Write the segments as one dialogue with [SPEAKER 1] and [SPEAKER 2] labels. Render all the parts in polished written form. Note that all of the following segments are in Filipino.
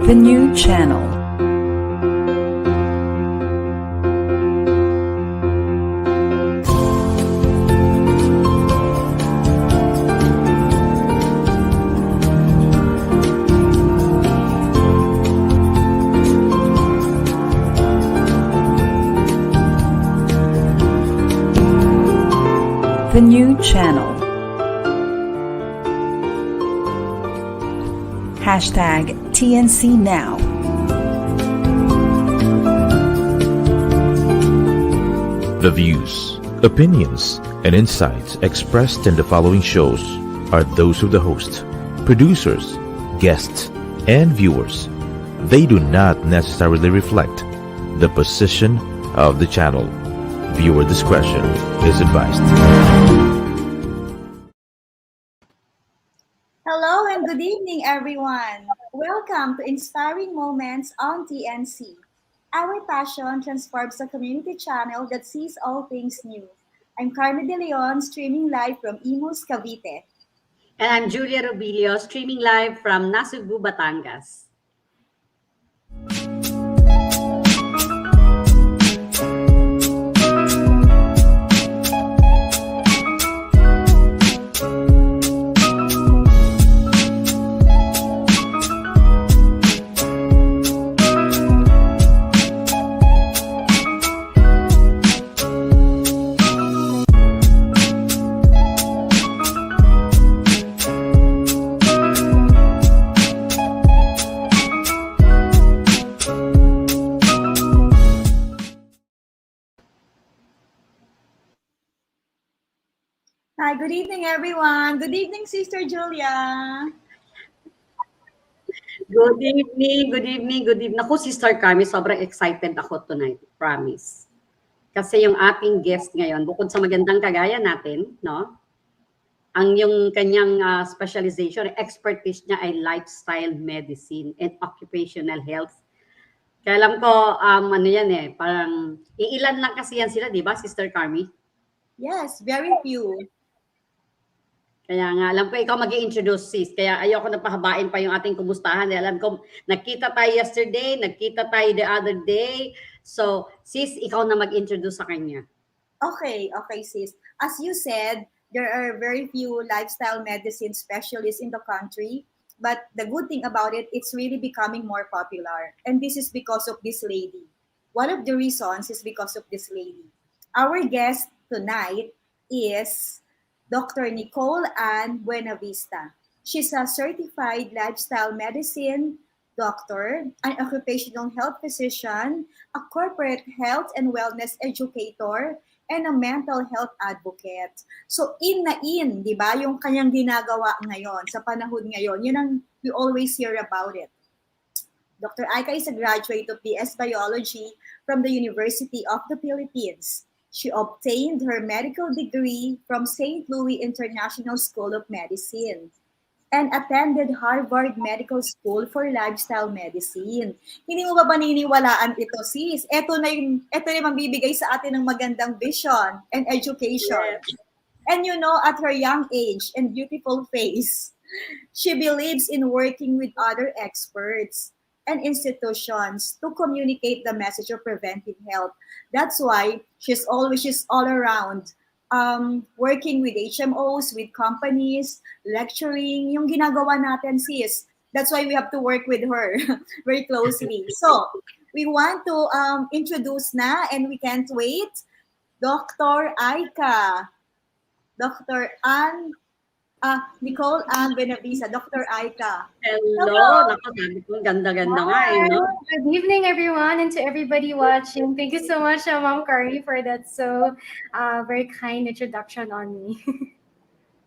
[SPEAKER 1] The new channel. The new channel. Hashtag TNC Now.
[SPEAKER 2] The views, opinions, and insights expressed in the following shows are those of the host, producers, guests, and viewers. They do not necessarily reflect the position of the channel. Viewer discretion is advised.
[SPEAKER 3] Hello and good evening, everyone. Welcome to Inspiring Moments on TNC. Our passion transforms a community channel that sees all things new. I'm Carmie de Leon, streaming live from Imus, Cavite.
[SPEAKER 4] And I'm Julia Robillos, streaming live from Nasugbu, Batangas.
[SPEAKER 3] Hi, good evening, everyone. Good evening, Sister Julia.
[SPEAKER 4] Good evening, good evening, good evening. Ako, Sister Carmie, sobrang excited ako tonight, promise. Kasi yung ating guest ngayon, bukod sa magandang kagaya natin, no? Ang yung kanyang specialization, expertise niya ay lifestyle medicine and occupational health. Kaya alam ko, ano yan parang iilan lang kasi yan sila, di ba, Sister Carmie?
[SPEAKER 3] Yes, very few.
[SPEAKER 4] Kaya nga, alam ko ikaw mag-i-introduce, sis. Kaya ayoko na pahabain pa yung ating kumustahan. Alam ko, nagkita tayo yesterday, nagkita tayo the other day. So, sis, ikaw na mag-introduce sa kanya.
[SPEAKER 3] Okay, sis. As you said, there are very few lifestyle medicine specialists in the country. But the good thing about it, it's really becoming more popular. And this is because of this lady. One of the reasons is because of this lady. Our guest tonight is Dr. Nicole Anne Buenavista. She's a certified lifestyle medicine doctor, an occupational health physician, a corporate health and wellness educator, and a mental health advocate. So in na in, di ba, yung kanyang ginagawa ngayon, sa panahon ngayon, yun ang we always hear about it. Dr. Aika is a graduate of BS Biology from the University of the Philippines. She obtained her medical degree from St. Louis International School of Medicine and attended Harvard Medical School for Lifestyle Medicine. Hindi mo ba paniniwalaan ito, sis? Ito na yung mabibigay sa atin ng magandang vision and education. Yes. And you know, at her young age and beautiful face, she believes in working with other experts and institutions to communicate the message of preventive health. That's why she's all around working with HMOs, with companies, lecturing, yung ginagawa natin, sis. That's why we have to work with her very closely. So, we want to introduce na, and we can't wait, Dr. Aika. Dr. Nicole Anne Buenavista, Dr. Aika.
[SPEAKER 4] Hello. Ganda-ganda nga no?
[SPEAKER 5] Good evening, everyone, and to everybody watching. Thank you so much, Ma'am Carmie, for that very kind introduction on me.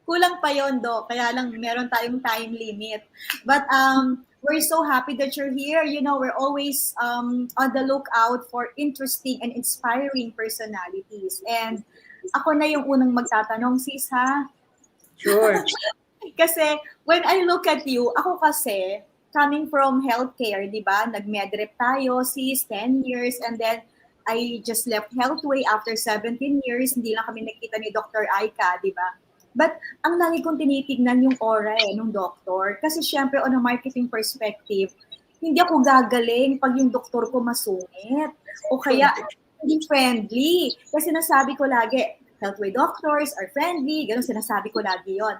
[SPEAKER 3] Kulang pa yon, Do. Kaya lang meron tayong time limit. But we're so happy that you're here. You know, we're always on the lookout for interesting and inspiring personalities. And ako na yung unang magtatanong, sis, ha?
[SPEAKER 4] Sure.
[SPEAKER 3] Kasi when I look at you, ako kasi, coming from healthcare, di ba? Nag-medrep tayo, sis, 10 years, and then I just left Healthway after 17 years. Hindi lang kami nakita ni Dr. Aika, di ba? But ang lagi kong tinitignan yung aura ng doktor. Kasi syempre, on a marketing perspective, hindi ako gagaling pag yung doktor ko masungit. O kaya, hindi friendly. Kasi sinasabi ko lagi, healthway doctors are friendly, ganun sinasabi ko lagi yon.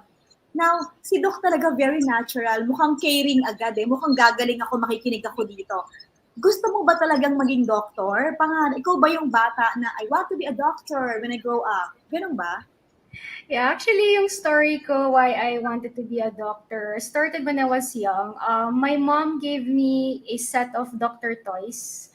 [SPEAKER 3] Now, si Doc talaga very natural, mukhang caring agad eh, mukhang gagaling ako, makikinig ako dito. Gusto mo ba talagang maging doctor? Pangarap, ikaw ba yung bata na, I want to be a doctor when I grow up? Ganun ba?
[SPEAKER 5] Yeah, actually, yung story ko why I wanted to be a doctor started when I was young. My mom gave me a set of doctor toys.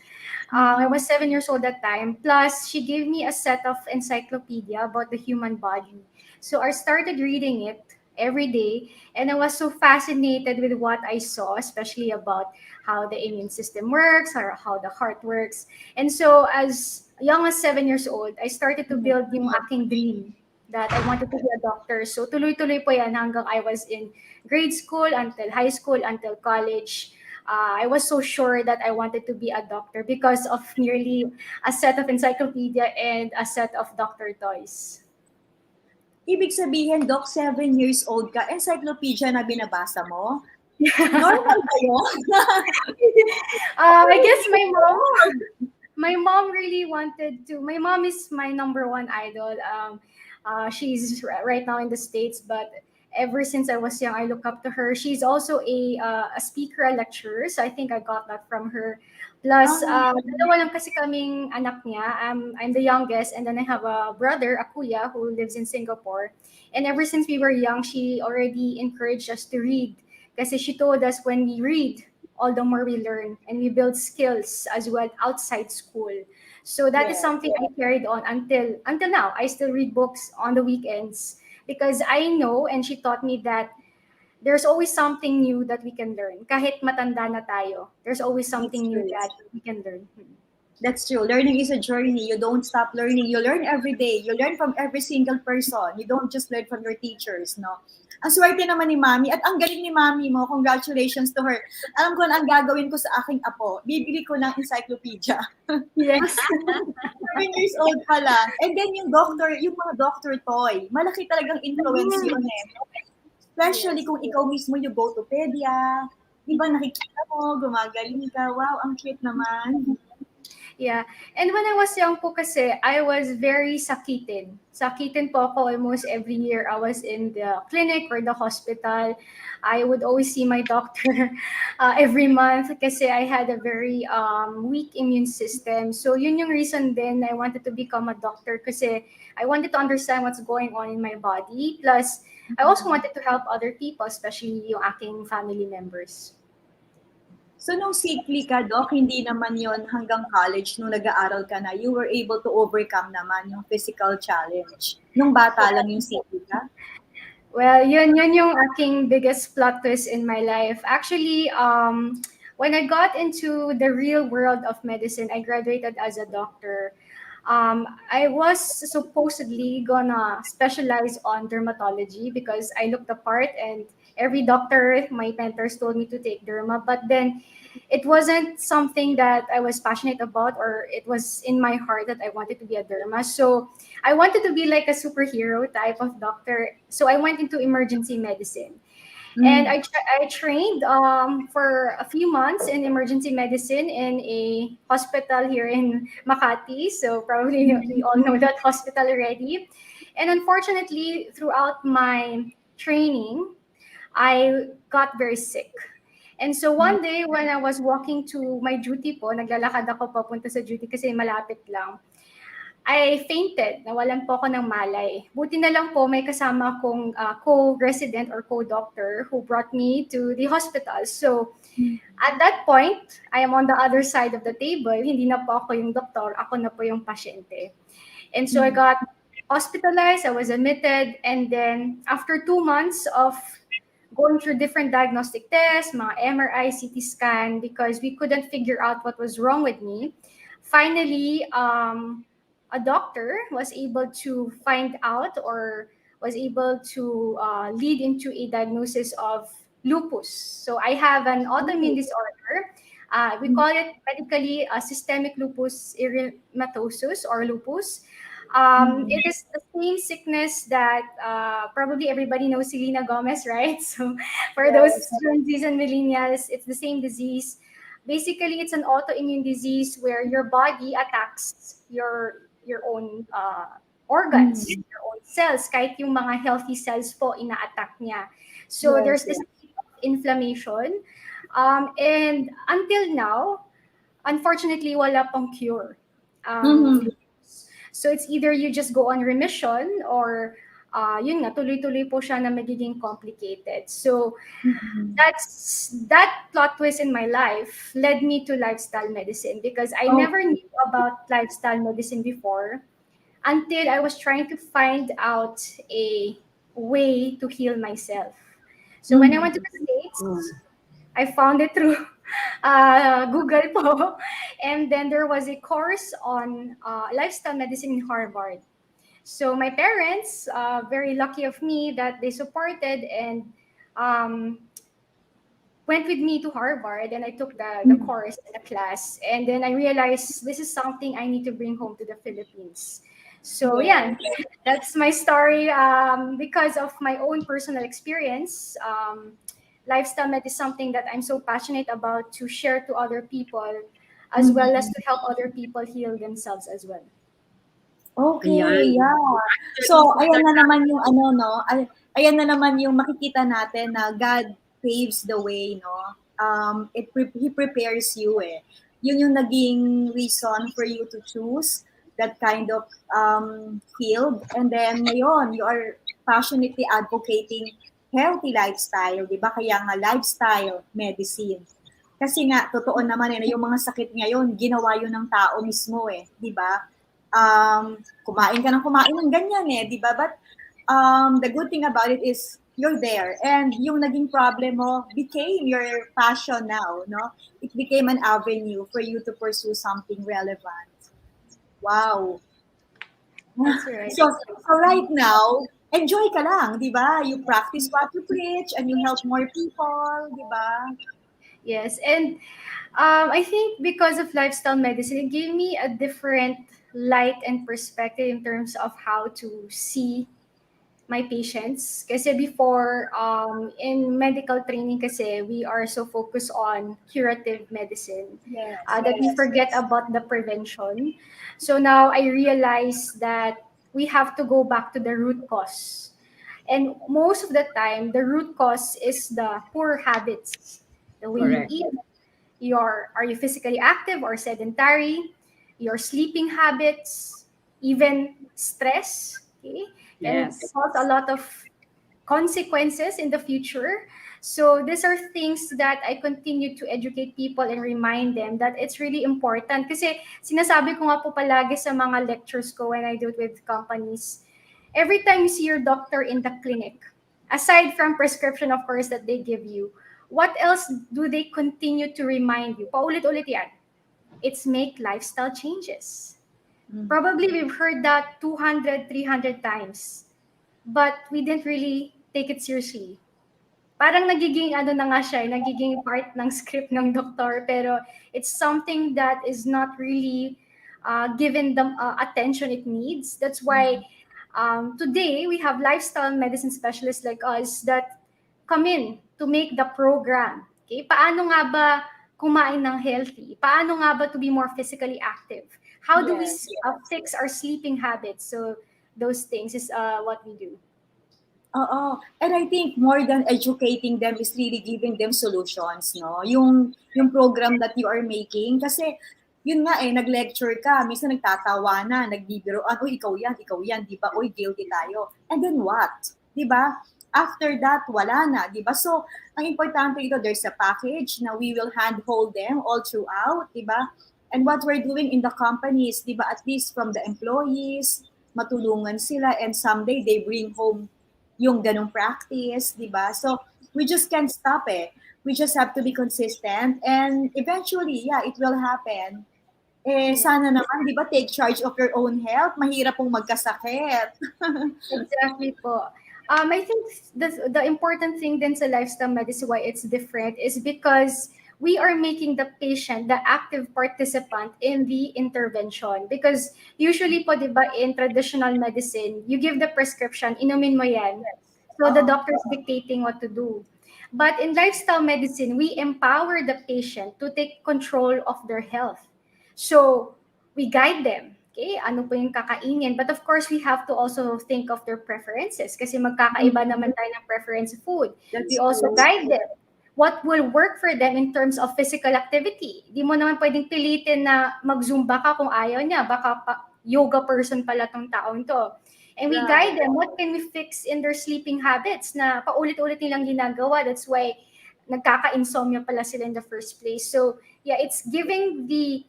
[SPEAKER 5] I was 7 years old that time. Plus, she gave me a set of encyclopedia about the human body. So I started reading it every day, and I was so fascinated with what I saw, especially about how the immune system works or how the heart works. And so, as young as 7 years old, I started to build yung aking dream that I wanted to be a doctor. So tuloy-tuloy po yan hanggang I was in grade school, until high school, until college. I was so sure that I wanted to be a doctor because of nearly a set of encyclopedia and a set of doctor toys.
[SPEAKER 3] Ibig sabihin, Doc, 7 years old ka, encyclopedia na binabasa mo? Normal ba yun?
[SPEAKER 5] I guess my mom really wanted to. My mom is my number one idol. She's right now in the States, but ever since I was young, I look up to her. She's also a speaker, a lecturer, so I think I got that from her. Plus, dalawa lang kasi kaming anak niya. I'm the youngest, and then I have a brother, a kuya, who lives in Singapore. And ever since we were young, she already encouraged us to read. Kasi she told us when we read, all the more we learn and we build skills as well outside school. So that is something I carried on until now. I still read books on the weekends because I know, and she taught me that there's always something new that we can learn. Kahit matanda na tayo, there's always something new that we can learn.
[SPEAKER 3] That's true. Learning is a journey. You don't stop learning. You learn every day. You learn from every single person. You don't just learn from your teachers, no? Ang swerte naman ni Mami at ang galing ni Mami mo. Congratulations to her. Alam ko na ang gagawin ko sa aking apo. Bibili ko ng encyclopedia.
[SPEAKER 5] Yes.
[SPEAKER 3] 7 years old pa lang. And then yung mga doctor toy, malaki talagang influence yun eh. Especially kung ikaw mismo yung go-topedia. Di ba nakikita mo, gumagaling ka. Wow, ang cute naman.
[SPEAKER 5] Yeah. And when I was young po kasi, I was very sakitin. Sakitin po ako almost every year. I was in the clinic or the hospital. I would always see my doctor every month kasi I had a very weak immune system. So yun yung reason then I wanted to become a doctor kasi I wanted to understand what's going on in my body. Plus, I also wanted to help other people, especially yung aking family members.
[SPEAKER 3] So nung sickly ka, Doc, hindi naman yon hanggang college, nung nag-aaral ka na, you were able to overcome naman yung physical challenge. Nung bata lang yung sickly ka?
[SPEAKER 5] Well, yun yung aking biggest plot twist in my life. Actually, when I got into the real world of medicine, I graduated as a doctor. I was supposedly gonna specialize on dermatology because I looked the part and every doctor, my mentors told me to take derma, but then it wasn't something that I was passionate about or it was in my heart that I wanted to be a derma. So I wanted to be like a superhero type of doctor. So I went into emergency medicine. And I trained for a few months in emergency medicine in a hospital here in Makati. So probably we all know that hospital already. And unfortunately, throughout my training, I got very sick. And so one day when I was walking to my duty po, naglalakad ako papunta sa duty kasi malapit lang, I fainted. Nawalan po ako ng malay. Buti na lang po may kasama akong co-resident or co-doctor who brought me to the hospital. So at that point, I am on the other side of the table. Hindi na po ako yung doktor, ako na po yung pasyente. And so I got hospitalized, I was admitted, and then after 2 months of going through different diagnostic tests, mga MRI, CT scan, because we couldn't figure out what was wrong with me. Finally, a doctor was able to find out or was able to lead into a diagnosis of lupus. So I have an autoimmune disorder. We call it medically systemic lupus erythematosus or lupus. It is the same sickness that probably everybody knows Selena Gomez, right? So for those Gen Zs and millennials, it's the same disease. Basically, it's an autoimmune disease where your body attacks your own organs,
[SPEAKER 3] Mhm.
[SPEAKER 5] your own cells, kahit yung mga healthy cells po, ina-attack niya. So
[SPEAKER 3] Yes,
[SPEAKER 5] there's this inflammation. And until now, unfortunately, wala pang cure.
[SPEAKER 3] Mhm.
[SPEAKER 5] So it's either you just go on remission or yun nga, tuloy-tuloy po siya na magiging complicated. So
[SPEAKER 3] Mhm.
[SPEAKER 5] that plot twist in my life led me to lifestyle medicine because I never
[SPEAKER 3] Okay.
[SPEAKER 5] knew about lifestyle medicine before until I was trying to find out a way to heal myself. So when I went to
[SPEAKER 3] Mhm.
[SPEAKER 5] the States, I found it through Google po. And then there was a course on lifestyle medicine in Harvard. So my parents, very lucky of me that they supported and um, went with me to Harvard, and I took the
[SPEAKER 3] Mhm.
[SPEAKER 5] course and the class. And then I realized this is something I need to bring home to the Philippines. So yeah,
[SPEAKER 3] Yes.
[SPEAKER 5] that's my story. Because of my own personal experience, lifestyle med is something that I'm so passionate about to share to other people, as well as
[SPEAKER 3] Mhm.
[SPEAKER 5] to help other people heal themselves as well.
[SPEAKER 3] Okay,
[SPEAKER 4] Ayan.
[SPEAKER 3] yeah.
[SPEAKER 4] Actually,
[SPEAKER 3] So,
[SPEAKER 4] Sister
[SPEAKER 3] ayan na naman yung ano, no? Ayan na naman yung makikita natin na God paves the way, no? He prepares you eh. Yun yung naging reason for you to choose that kind of field. And then ngayon, you are passionately advocating healthy lifestyle, di ba? Kaya nga lifestyle medicine. Kasi nga, totoo naman eh, na yung mga sakit ngayon, ginawa yun ng tao mismo eh, di ba? Kumain ka ng kumain ng ganyan eh, di ba? But the good thing about it is you're there. And yung naging problem mo became your passion now, no? It became an avenue for you to pursue something relevant. Wow.
[SPEAKER 5] That's right.
[SPEAKER 3] So right now, enjoy ka lang, di ba? You practice what you preach and you help more people, di ba?
[SPEAKER 5] Yes, and I think because of lifestyle medicine, it gave me a different light and perspective in terms of how to see my patients. Kasi before, in medical training kasi, we are so focused on curative medicine
[SPEAKER 3] Yes,
[SPEAKER 5] that we
[SPEAKER 3] yes.
[SPEAKER 5] forget about the prevention. So now I realize that we have to go back to the root cause. And most of the time, the root cause is the poor habits, the way you
[SPEAKER 4] correct.
[SPEAKER 5] eat, are you physically active or sedentary, your sleeping habits, even stress, okay, can
[SPEAKER 4] Yes.
[SPEAKER 5] cause a lot of consequences in the future. So these are things that I continue to educate people and remind them that it's really important. Kasi sinasabi ko nga po palagi sa mga lectures ko when I do it with companies, every time you see your doctor in the clinic, aside from prescription, of course, that they give you, what else do they continue to remind you? Paulit-ulit yan. It's make lifestyle changes. Probably we've heard that 200, 300 times, but we didn't really take it seriously. Parang nagiging ano na nga siya, nagiging part ng script ng doktor, pero it's something that is not really given the attention it needs. That's why today we have lifestyle medicine specialists like us that come in to make the program. Okay? Paano nga ba kumain ng healthy? Paano nga ba to be more physically active? How do we
[SPEAKER 3] Yes.
[SPEAKER 5] fix our sleeping habits? So those things is what we do.
[SPEAKER 3] Oo. And I think more than educating them is really giving them solutions, no? Yung program that you are making kasi yun nga eh, nag-lecture ka, minsan nagtatawa na, nagbibiroan, uy, ikaw yan, di ba? Uy, guilty tayo. And then what? Di ba? After that, wala na, di ba? So, ang importante ito, there's a package na we will handhold them all throughout, di ba? And what we're doing in the companies, di ba, at least from the employees, matulungan sila and someday they bring home yung ganong practice, di ba? So, we just can't stop it. We just have to be consistent and eventually, yeah, it will happen. Eh, sana naman, di ba, take charge of your own health. Mahirap pong magkasakit.
[SPEAKER 5] Exactly po. I think the important thing din sa lifestyle medicine, why it's different, is because we are making the patient the active participant in the intervention. Because usually po, di ba, in traditional medicine, you give the prescription, inumin mo yan. So the
[SPEAKER 3] Oo.
[SPEAKER 5] doctor is dictating what to do. But in lifestyle medicine, we empower the patient to take control of their health. So we guide them. Okay, ano po yung kakainin. But of course, we have to also think of their preferences kasi magkakaiba naman tayo ng preference of food.
[SPEAKER 3] That's
[SPEAKER 5] We also
[SPEAKER 3] true.
[SPEAKER 5] guide them what will work for them in terms of physical activity. Di mo naman pwedeng pilitin na mag-zumba ka kung ayaw niya. Baka yoga person pala tong taong to. And we guide them, what can we fix in their sleeping habits na paulit-ulit nilang ginagawa. That's why nagkaka-insomnia pala sila in the first place. So yeah, it's giving the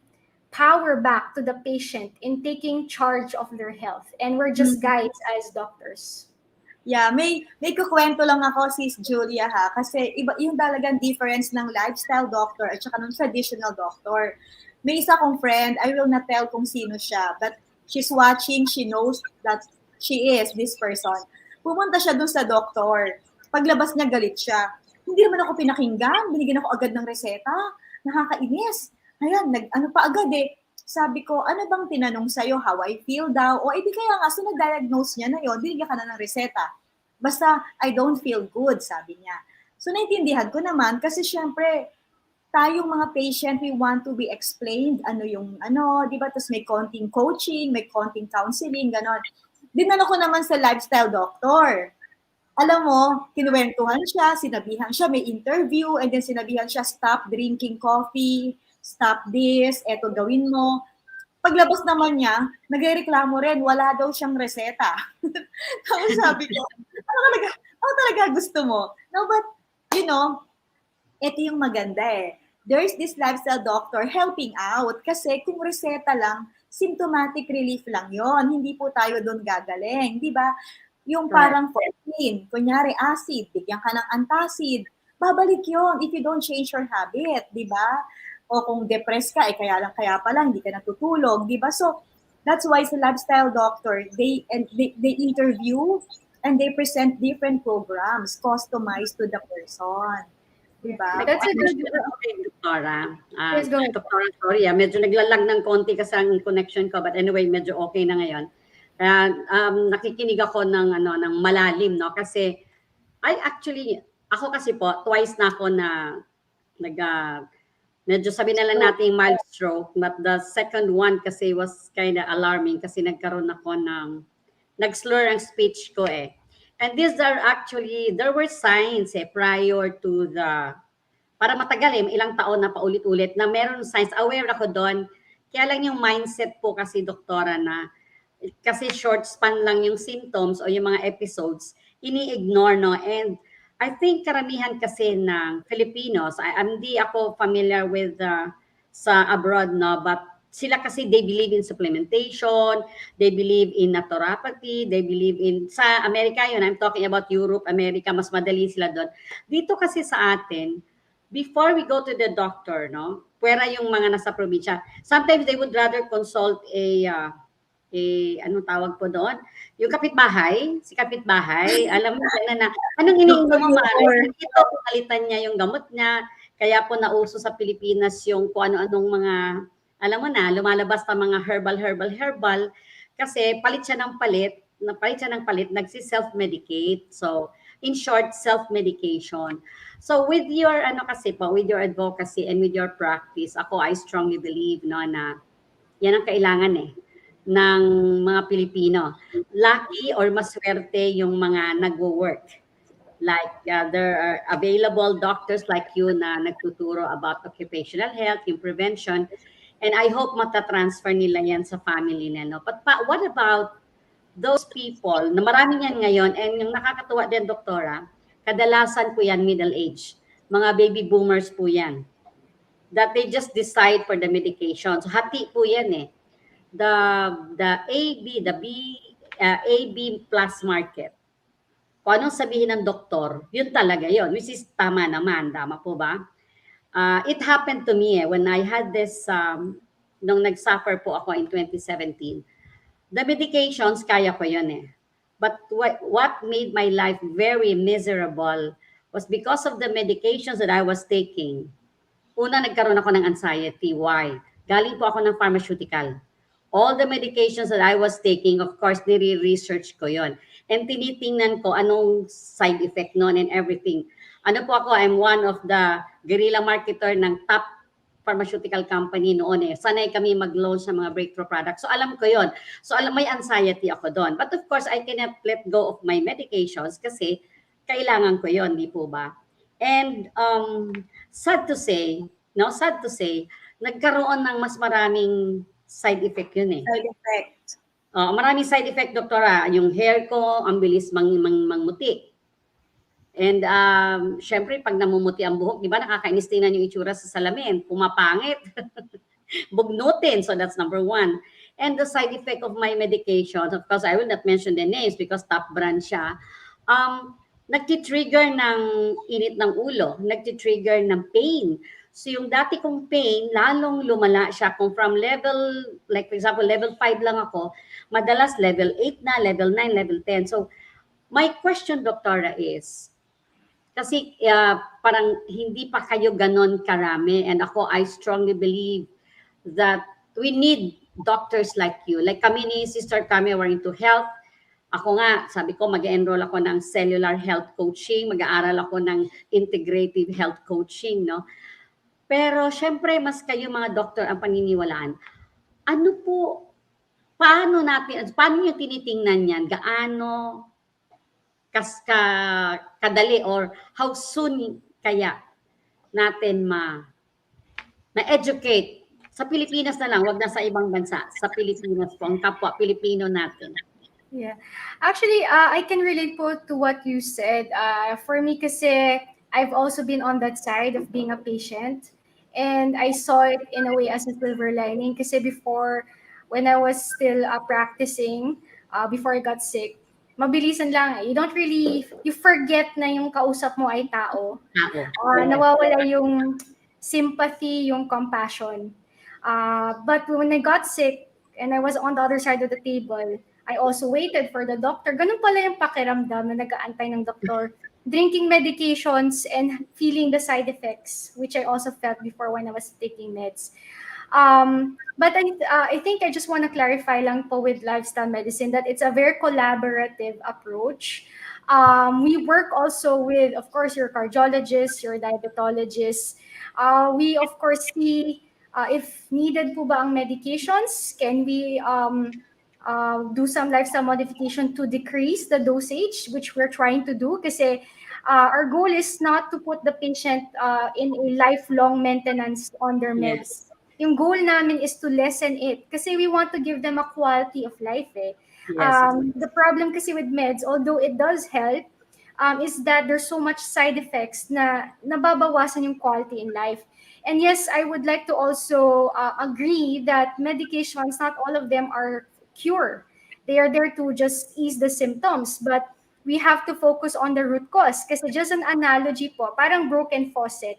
[SPEAKER 5] power back to the patient in taking charge of their health. And we're just guides as doctors.
[SPEAKER 3] Yeah, may kukwento lang ako, Sis Julia, ha, kasi iba yung talagang difference ng lifestyle doctor at saka ng traditional doctor. May isa kong friend, I will not tell kung sino siya, but she's watching, she knows that she is this person. Pumunta siya dun sa doktor. Paglabas niya, galit siya. Hindi naman ako pinakinggan, binigyan ako agad ng reseta. Nakakainis. Ayan, ano pa agad eh. Sabi ko, ano bang tinanong sa'yo? How I feel daw? O edi kaya nga, so nag-diagnose niya na yon, binigyan ka na ng reseta. Basta, I don't feel good, sabi niya. So, naintindihan ko naman kasi syempre, tayong mga patient, we want to be explained ano yung ano, di ba? Tapos may konting coaching, may konting counseling, ganon. Dinala ko naman sa lifestyle doctor. Alam mo, kinuwentuhan siya, sinabihan siya, may interview, and then sinabihan siya, stop drinking coffee, stop this, eto gawin mo. Paglabas naman niya, nagreklamo rin, wala daw siyang reseta. Tapos sabi ko, ano talaga gusto mo? No, but, you know, ito yung maganda eh. There's this lifestyle doctor helping out kasi kung reseta lang, symptomatic relief lang yon. Hindi po tayo doon gagaling, di ba? Yung parang 14, kunyari acid, bigyan ka ng antacid, babalik yon if you don't change your habit, di ba? O kung depressed ka, kaya pala, hindi ka natutulog, di ba? So, that's why sa lifestyle doctor, they interview and they present different programs customized to the person. Diba?
[SPEAKER 5] That's a good
[SPEAKER 4] Doktora.
[SPEAKER 5] Yes, go ahead.
[SPEAKER 4] Doktora, sorry, medyo naglalag ng konti kasi ang connection ko, but anyway, medyo okay na ngayon. Kaya nakikinig ako ng malalim, no? Kasi ako kasi po, twice na ako na medyo sabi na lang natin mild stroke, but the second one kasi was kind of alarming kasi nagkaroon ako nag-slur ang speech ko eh. And these are actually, there were signs prior to para matagal ilang taon na paulit-ulit na meron signs, aware ako doon. Kaya lang yung mindset po kasi, doktora, na kasi short span lang yung symptoms o yung mga episodes, ini-ignore, no? And I think karamihan kasi ng Filipinos, hindi ako familiar with sa abroad, no? But sila kasi, they believe in supplementation, they believe in naturopathy, they believe in, sa Amerika yun, I'm talking about Europe, America, mas madali sila doon. Dito kasi sa atin, before we go to the doctor, no? Pwera yung mga nasa probinsya, sometimes they would rather consult anong tawag po doon? Yung kapitbahay, si kapitbahay, alam mo na anong iniinom mo, Mare? Ito, palitan niya yung gamot niya, kaya po nauso sa Pilipinas yung kung ano-anong mga, alam mo na, lumalabas na mga herbal, kasi palit siya ng palit, nagsi-self-medicate. So, in short, self-medication. So, with your, with your advocacy and with your practice, I strongly believe, no, na yan ang kailangan ng mga Pilipino. Lucky or maswerte yung mga nagwo-work. Like, there are available doctors like you na nagtuturo about occupational health, yung prevention, and I hope matatransfer nila yan sa family nila. No? But what about those people, na marami yan ngayon, and yung nakakatuwa din, doktora, kadalasan po yan middle age. Mga baby boomers po yan. That they just decide for the medication. So hati po yan The AB plus market. Kung anong sabihin ng doktor, yun talaga yun, which is tama po ba? It happened to me when I had this, nung nag-suffer po ako in 2017. The medications, kaya ko yun But what made my life very miserable was because of the medications that I was taking. Una, nagkaroon ako ng anxiety. Why? Galing po ako ng pharmaceutical. All the medications that I was taking, of course, nire-research ko yon. And tinitingnan ko anong side effect nun and everything. Ano po ako, I'm one of the guerrilla marketer ng top pharmaceutical company noon eh. Sanay kami mag-launch ng mga breakthrough products. So alam ko yon. So may anxiety ako doon. But of course, I cannot let go of my medications kasi kailangan ko yon, di po ba? And sad to say, nagkaroon ng mas maraming side effect yun eh.
[SPEAKER 3] Side effect.
[SPEAKER 4] Maraming side effect, doktora. Yung hair ko, ang bilis mangmuti. And syempre, pag namumuti ang buhok, di ba, nakakainis tingnan yung itsura sa salamin. Pumapangit. Bugnutin. So that's number one. And the side effect of my medications, of course, I will not mention the names because top brand siya. Nagtitrigger ng init ng ulo. Nagtitrigger ng pain. So yung dati kong pain, lalong lumala siya. Kung from level, like for example, level 5 lang ako, madalas level 8 na, level 9, level 10. So my question, Doktora, is, kasi parang hindi pa kayo ganon karami. And ako, I strongly believe that we need doctors like you. Like kami ni Sister Carmie, we're into health. Ako nga, sabi ko, mag-enroll ako ng cellular health coaching, mag-aaral ako ng integrative health coaching, no? Pero syempre, mas kayo mga doktor ang paniniwalaan. Ano po, paano nyo tinitingnan yan? Gaano kadali or how soon kaya natin ma-educate sa Pilipinas na lang, wag na sa ibang bansa, sa Pilipinas po, ang kapwa Pilipino natin.
[SPEAKER 5] Yeah. Actually, I can relate po to what you said. For me kasi, I've also been on that side of being a patient. And I saw it in a way as a silver lining. Kasi before, when I was still practicing, before I got sick, mabilisan lang. You don't really, you forget na yung kausap mo ay tao. Nawawala yung sympathy, yung compassion. But when I got sick, and I was on the other side of the table, I also waited for the doctor. Ganun pala yung pakiramdam na nag-aantay ng doktor. Drinking medications and feeling the side effects, which I also felt before when I was taking meds. But I think I just want to clarify lang po with lifestyle medicine that it's a very collaborative approach. We work also with, of course, your cardiologists, your diabetologists. We, of course, see if needed po ba ang medications, can we do some lifestyle modification to decrease the dosage, which we're trying to do kasi our goal is not to put the patient in a lifelong maintenance on their meds. Yes. Yung goal namin is to lessen it kasi we want to give them a quality of life. Yes. The problem kasi with meds, although it does help, is that there's so much side effects na nababawasan yung quality in life. And yes, I would like to also agree that medications, not all of them are cure. They are there to just ease the symptoms, but we have to focus on the root cause. Kasi just an analogy po, parang broken faucet.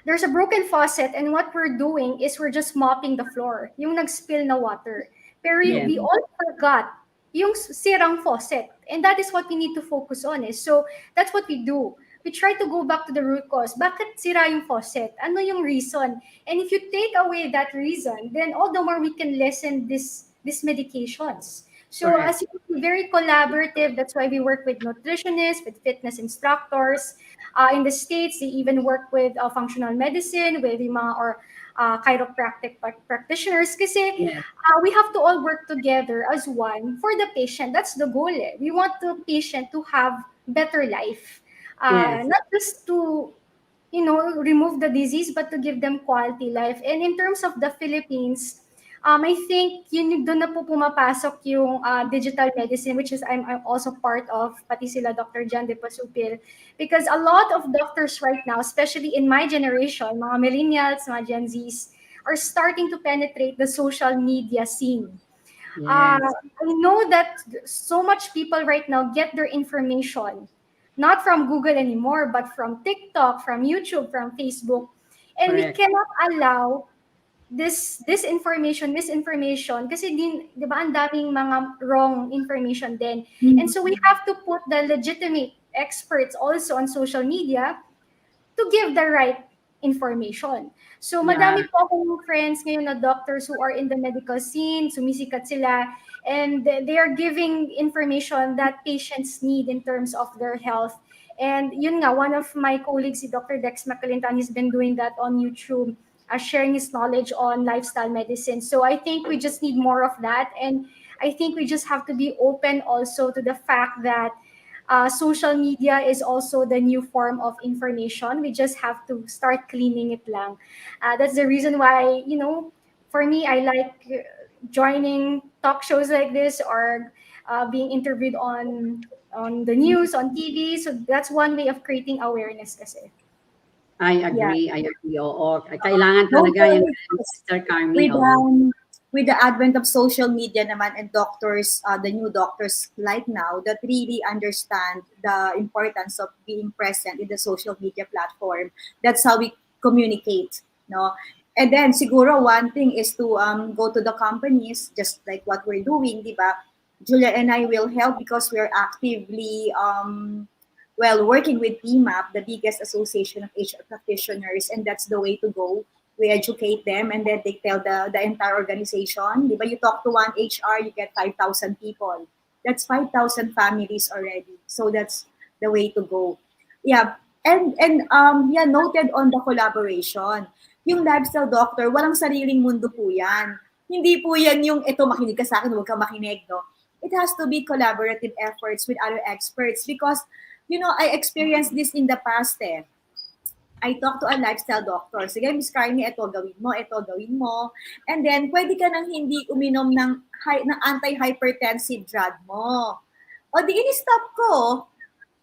[SPEAKER 5] There's a broken faucet and what we're doing is we're just mopping the floor, yung nag-spill na water. Pero we all forgot yung sirang faucet. And that is what we need to focus on. So that's what we do. We try to go back to the root cause. Bakit sira yung faucet? Ano yung reason? And if you take away that reason, then all the more we can lessen these medications. So as you know, very collaborative. That's why we work with nutritionists, with fitness instructors. In the States, they even work with functional medicine, with mga chiropractic practitioners. Kasi we have to all work together as one for the patient. That's the goal. We want the patient to have better life. Not just to, remove the disease, but to give them quality life. And in terms of the Philippines, I think yun doon na po pumapasok yung digital medicine, which is I'm also part of, pati sila Dr. Jan de Pasupil. Because a lot of doctors right now, especially in my generation, mga millennials, mga Gen Zs, are starting to penetrate the social media scene. Yes. I know that so much people right now get their information not from Google anymore, but from TikTok, from YouTube, from Facebook. And we cannot allow this misinformation kasi di ba ang daming mga wrong information din. And so we have to put the legitimate experts also on social media to give the right information. So madami po akong friends ngayon na doctors who are in the medical scene, sumisikat sila, and they are giving information that patients need in terms of their health. And yun nga, one of my colleagues, si Dr. Dex McClinton, he's been doing that on YouTube, sharing his knowledge on lifestyle medicine. So I think we just need more of that. And I think we just have to be open also to the fact that social media is also the new form of information. We just have to start cleaning it lang. That's the reason why, for me, I like joining talk shows like this, or being interviewed on the news, on TV. So that's one way of creating awareness kasi.
[SPEAKER 4] I
[SPEAKER 3] Yeah.
[SPEAKER 4] agree. Oo. Kailangan
[SPEAKER 3] No,
[SPEAKER 4] talaga yan,
[SPEAKER 3] but
[SPEAKER 4] Sister Carmie.
[SPEAKER 3] with
[SPEAKER 4] Oo.
[SPEAKER 3] with the advent of social media naman and doctors, the new doctors like now that really understand the importance of being present in the social media platform. That's how we communicate, no? And then siguro one thing is to go to the companies, just like what we're doing, di ba? Julia and I will help because we're actively working with PMAP, the biggest association of HR practitioners, and that's the way to go. We educate them, and then they tell the entire organization. Di ba, you talk to one HR, you get 5,000 people. That's 5,000 families already. So that's the way to go. Yeah. And noted on the collaboration. Yung lifestyle doctor, walang sariling mundo po yan. Hindi po yan yung, ito makinig ka sa akin, huwag ka makinig, no? It has to be collaborative efforts with other experts because, I experienced this in the past eh. I talk to a lifestyle doctor. Sige, Miss Carmie, ito gawin mo, ito gawin mo. And then, pwede ka nang hindi uminom ng anti-hypertensive drug mo. O di, in-stop ko.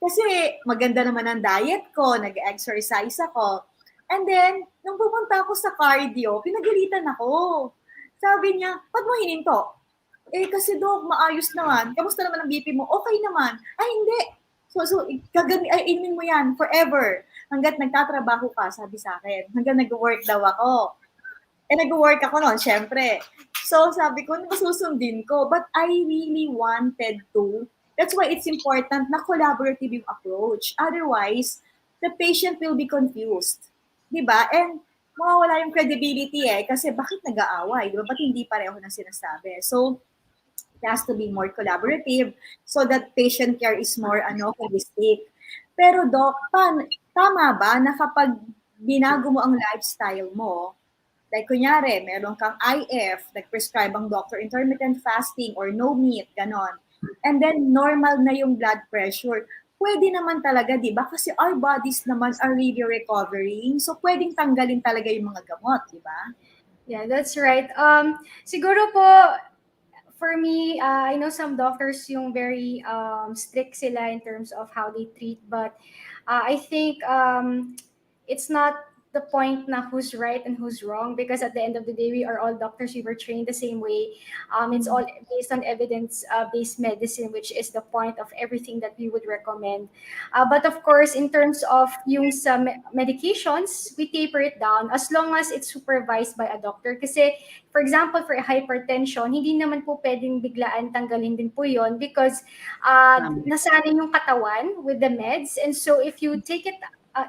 [SPEAKER 3] Kasi maganda naman ang diet ko, nag-exercise ako. And then, nung pumunta ako sa cardio, pinagalitan ako. Sabi niya, ba't mo hininto? Kasi Doc, maayos naman. Kamusta naman ang BP mo? Okay naman. Ay, hindi. So inumin mo yan forever. Hanggat nagtatrabaho ka, sabi sa akin. Hanggang nag-work daw ako. Nag-work ako noon, syempre. So sabi ko, susundin ko. But I really wanted to. That's why it's important na collaborative yung approach. Otherwise, the patient will be confused. Diba? And mawawala yung credibility kasi bakit nag-aaway? Diba? Ba't hindi pareho na sinasabi? So, it has to be more collaborative so that patient care is more holistic. Pero Doc, tama ba na kapag binago mo ang lifestyle mo, like kunyari, meron kang IF, nag-prescribe ang doctor, intermittent fasting or no meat, ganon. And then normal na yung blood pressure. Pwede naman talaga, di ba? Kasi our bodies naman are really recovering. So pwedeng tanggalin talaga yung mga gamot, di ba?
[SPEAKER 5] Yeah, that's right. Siguro po, for me, I know some doctors yung very strict sila in terms of how they treat, but I think it's not the point na who's right and who's wrong, because at the end of the day, we are all doctors. We were trained the same way. It's all based on evidence-based medicine, which is the point of everything that we would recommend. But of course, in terms of yung sa medications, we taper it down as long as it's supervised by a doctor. Kasi, for example, for hypertension, hindi naman po pwedeng biglaan tanggalin din po yon because nasanay yung katawan with the meds. And so if you take it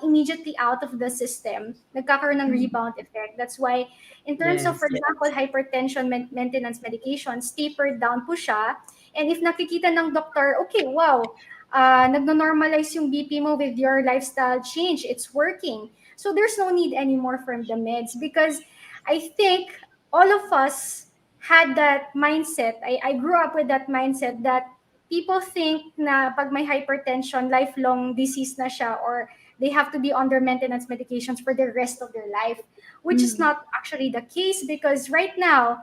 [SPEAKER 5] immediately out of the system, nagkakaroon ng rebound effect. That's why, in terms of, for example, hypertension maintenance medications, tapered down po siya. And if nakikita ng doctor, okay, wow, nagno-normalize yung BP mo with your lifestyle change, it's working. So there's no need anymore from the meds, because I think all of us had that mindset. I grew up with that mindset that people think na pag may hypertension, lifelong disease na siya, or they have to be on their maintenance medications for the rest of their life, which is not actually the case, because right now,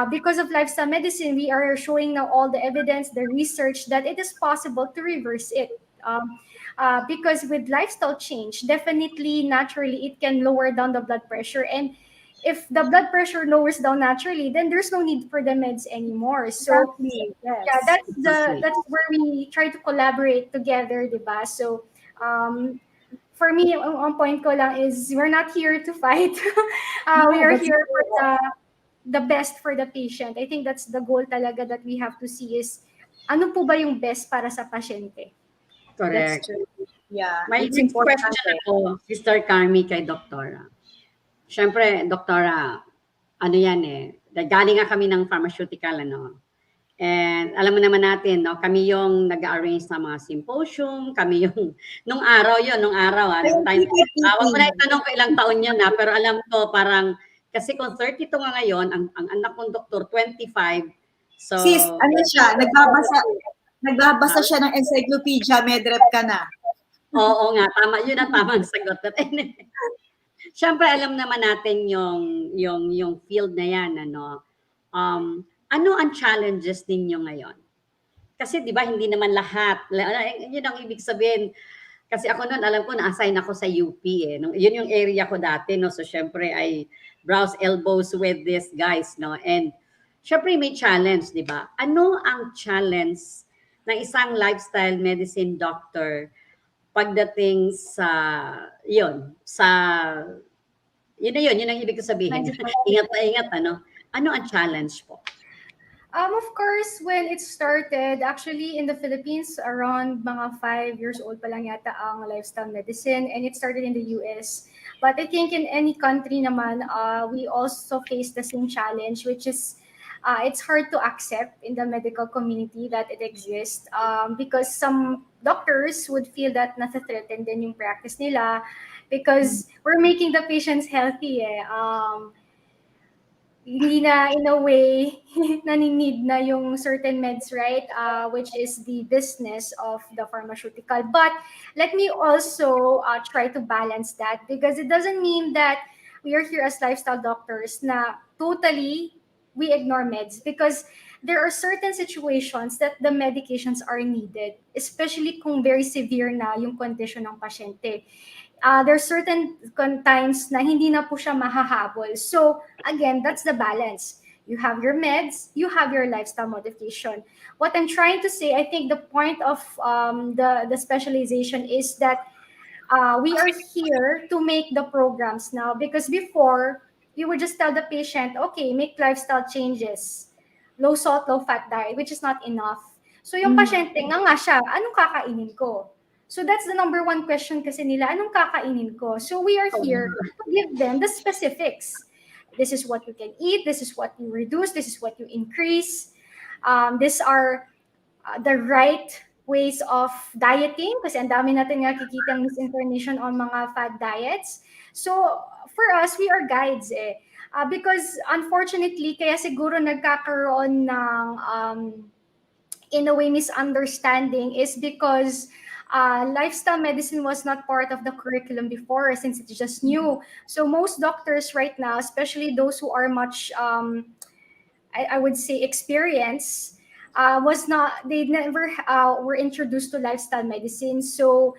[SPEAKER 5] because of lifestyle medicine, we are showing now all the evidence, the research, that it is possible to reverse it. Because with lifestyle change, definitely, naturally, it can lower down the blood pressure. And if the blood pressure lowers down naturally, then there's no need for the meds anymore. So
[SPEAKER 3] Exactly. Yes.
[SPEAKER 5] yeah, that's where we try to collaborate together, diba? So for me, ang point ko lang is we're not here to fight. We are here for the best for the patient. I think that's the goal talaga that we have to see is ano po ba yung best para sa pasyente.
[SPEAKER 4] Correct.
[SPEAKER 3] That's true. Yeah.
[SPEAKER 4] May
[SPEAKER 3] It's
[SPEAKER 4] next
[SPEAKER 3] important.
[SPEAKER 4] question ako, Sister Carmie, kay Doktora. Siyempre, Doktora, ano yan galing nga kami ng pharmaceutical, And alam mo naman natin, no, kami yung nag-arrange ng mga symposium, kami yung, nung araw, nung time, wag mo na itanong ko ilang taon yun pero alam ko parang, kasi kung 32 nga ngayon, ang anak kong doktor, 25, so...
[SPEAKER 3] Sis, ano siya, nagbabasa siya ng encyclopedia, medrep ka na.
[SPEAKER 4] Oo nga, tama, yun ang tamang sagot. Siyempre, alam naman natin yung field na yan, ano. Ano ang challenges ninyo ngayon? Kasi 'di ba hindi naman lahat, yun ang ibig sabihin. Kasi ako noon, alam ko na-assign ako sa UP eh. Yun yung area ko dati, no. So syempre I browse elbows with these guys, no. And syempre may challenge, 'di ba? Ano ang challenge ng isang lifestyle medicine doctor pagdating sa yun ang ibig ko sabihin. Ingat na ingat, ano. Ano ang challenge po?
[SPEAKER 5] Of course, when it started, actually in the Philippines, around mga 5 years old pa lang yata ang lifestyle medicine, and it started in the US. But I think in any country naman, we also face the same challenge, which is it's hard to accept in the medical community that it exists, because some doctors would feel that nasa-threaten din yung practice nila because we're making the patients healthy eh. Hindi na in a way naninid na yung certain meds, right? Which is the business of the pharmaceutical. But let me also try to balance that, because it doesn't mean that we are here as lifestyle doctors na totally we ignore meds, because there are certain situations that the medications are needed, especially kung very severe na yung condition ng pasyente. There's certain times na hindi na po siya mahahabol. So again, that's the balance. You have your meds, you have your lifestyle modification. What I'm trying to say, I think the point of the specialization is that we are here to make the programs now, because before you would just tell the patient, okay, make lifestyle changes, low salt, low fat diet, which is not enough. So yung pasyente nga siya, anong kakainin ko? So that's the number one question kasi nila, anong kakainin ko? So we are here to give them the specifics. This is what you can eat, this is what you reduce, this is what you increase. These are the right ways of dieting, kasi ang dami natin nga kikitang misinformation on mga fad diets. So for us, we are guides eh. Because unfortunately, kaya siguro nagkakaroon ng in a way misunderstanding is because lifestyle medicine was not part of the curriculum before, since it's just new. So most doctors right now, especially those who are much, I would say, experienced, they never were introduced to lifestyle medicine. So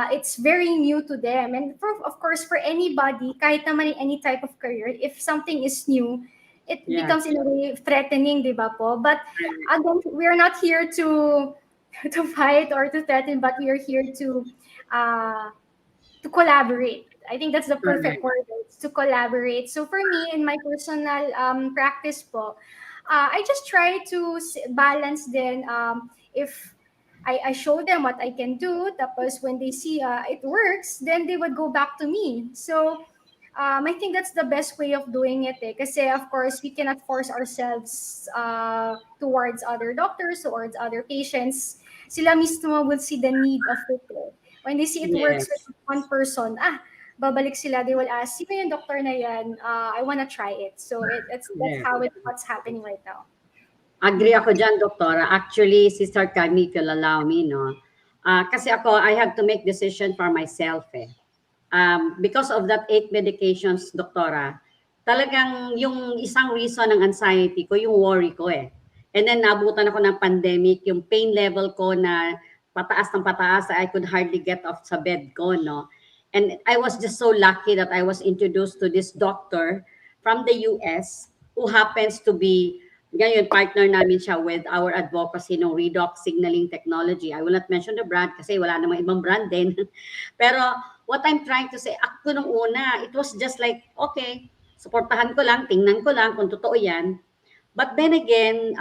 [SPEAKER 5] it's very new to them. And of course, for anybody, kahit naman in any type of career, if something is new, it becomes in a way threatening, di ba po? But again, we're not here to fight or to threaten, but we are here to collaborate. I think that's the perfect word, to collaborate. So for me, in my personal practice po, I just try to balance then, if I show them what I can do, tapos when they see it works, then they would go back to me. So I think that's the best way of doing it eh. Kasi of course, we cannot force ourselves towards other doctors, towards other patients. Sila mismo will see the need of it. When they see it works with one person, babalik sila, they will ask, sino yung doctor na yan? I wanna try it. So that's what's happening right now.
[SPEAKER 4] Agree ako dyan, Doktora. Actually, Sister Carmie, if you'll allow me, no? Kasi ako, I have to make decision for myself eh. Because of that 8 medications, Doktora, talagang yung isang reason ng anxiety ko, yung worry ko eh. And then nabutan ako ng pandemic, yung pain level ko na pataas ng pataas, I could hardly get off sa bed ko, no? And I was just so lucky that I was introduced to this doctor from the US who happens to be, ngayon, partner namin siya with our advocacy ng redox signaling technology. I will not mention the brand kasi wala namang ibang brand din. Pero what I'm trying to say, ako nung una, it was just like, okay, supportahan ko lang, tingnan ko lang kung totoo yan. But then again,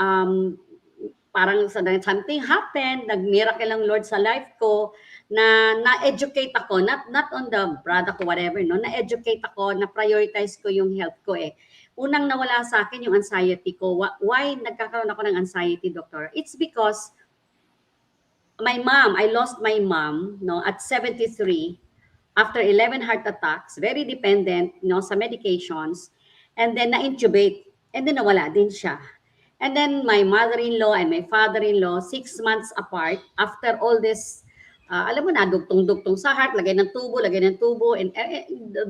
[SPEAKER 4] parang something happened, nag-miracle ang Lord sa life ko, na na-educate ako, not on the product or whatever, no? Na-educate ako, na-prioritize ko yung health ko eh. Unang nawala sa akin yung anxiety ko. Why nagkakaroon ako ng anxiety, doctor? It's because I lost my mom, no, at 73 after 11 heart attacks, very dependent, sa medications, and then na-intubate, and then nawala din siya. And then my mother-in-law and my father-in-law, 6 months apart, after all this, alam mo na, dugtong-dugtong sa heart, lagay ng tubo, and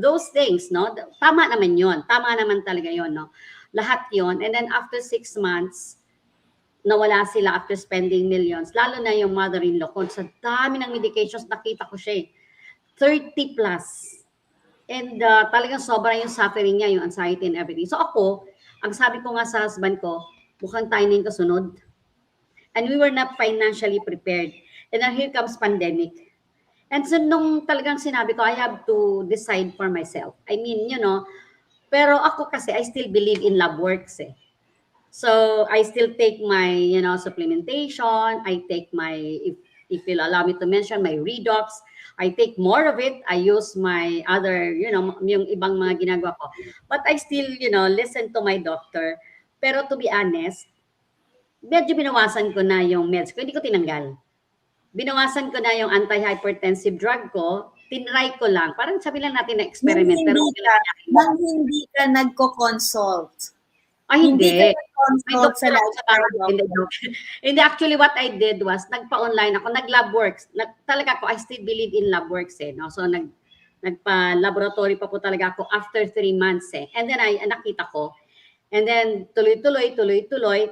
[SPEAKER 4] those things, no? Tama naman yon, tama naman talaga yon, no? Lahat yon. And then after 6 months, nawala sila after spending millions, lalo na yung mother-in-law ko. Sa dami ng medications, nakita ko siya 30 plus. And talagang sobra yung suffering niya, yung anxiety and everything. So ako, ang sabi ko nga sa husband ko, mukhang tayo na yung kasunod. And we were not financially prepared. And then here comes pandemic. And so nung talagang sinabi ko, I have to decide for myself. I mean, pero ako kasi, I still believe in love works eh. So I still take my, supplementation. I take my, if you'll allow me to mention, my redox. I take more of it. I use my other, yung ibang mga ginagawa ko. But I still, listen to my doctor. Pero to be honest, medyo binawasan ko na yung meds ko. Hindi ko tinanggal. Binawasan ko na yung anti-hypertensive drug ko. Tinry ko lang. Parang sabi lang natin na experiment.
[SPEAKER 3] Nang hindi ka nagko-consult.
[SPEAKER 4] Ay, hindi.
[SPEAKER 3] Hindi ka nag-consult sa lifestyle doctor.
[SPEAKER 4] Hindi, actually what I did was, nagpa-online ako, nag-lab works. Talaga ko, I still believe in lab works eh. No? So, nagpa-laboratory pa po talaga ako after 3 months eh. And then, nakita ko. And then, tuloy-tuloy,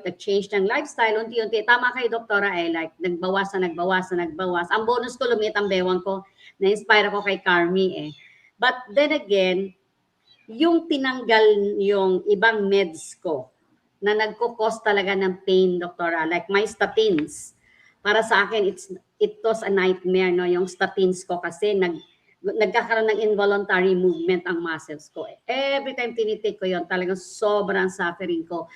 [SPEAKER 4] nag-change ng lifestyle, unti-unti. Tama kayo, doktora, like, nagbawas. Ang bonus ko, lumit ang bewang ko. Na-inspire ako kay Carmie eh. But then again, yung tinanggal yung ibang meds ko na nagko-cause talaga ng pain, doktora, like my statins. Para sa akin, it was a nightmare, no, yung statins ko kasi nagkakaroon ng involuntary movement ang muscles ko. Every time tinitake ko yon, talagang sobrang suffering ko.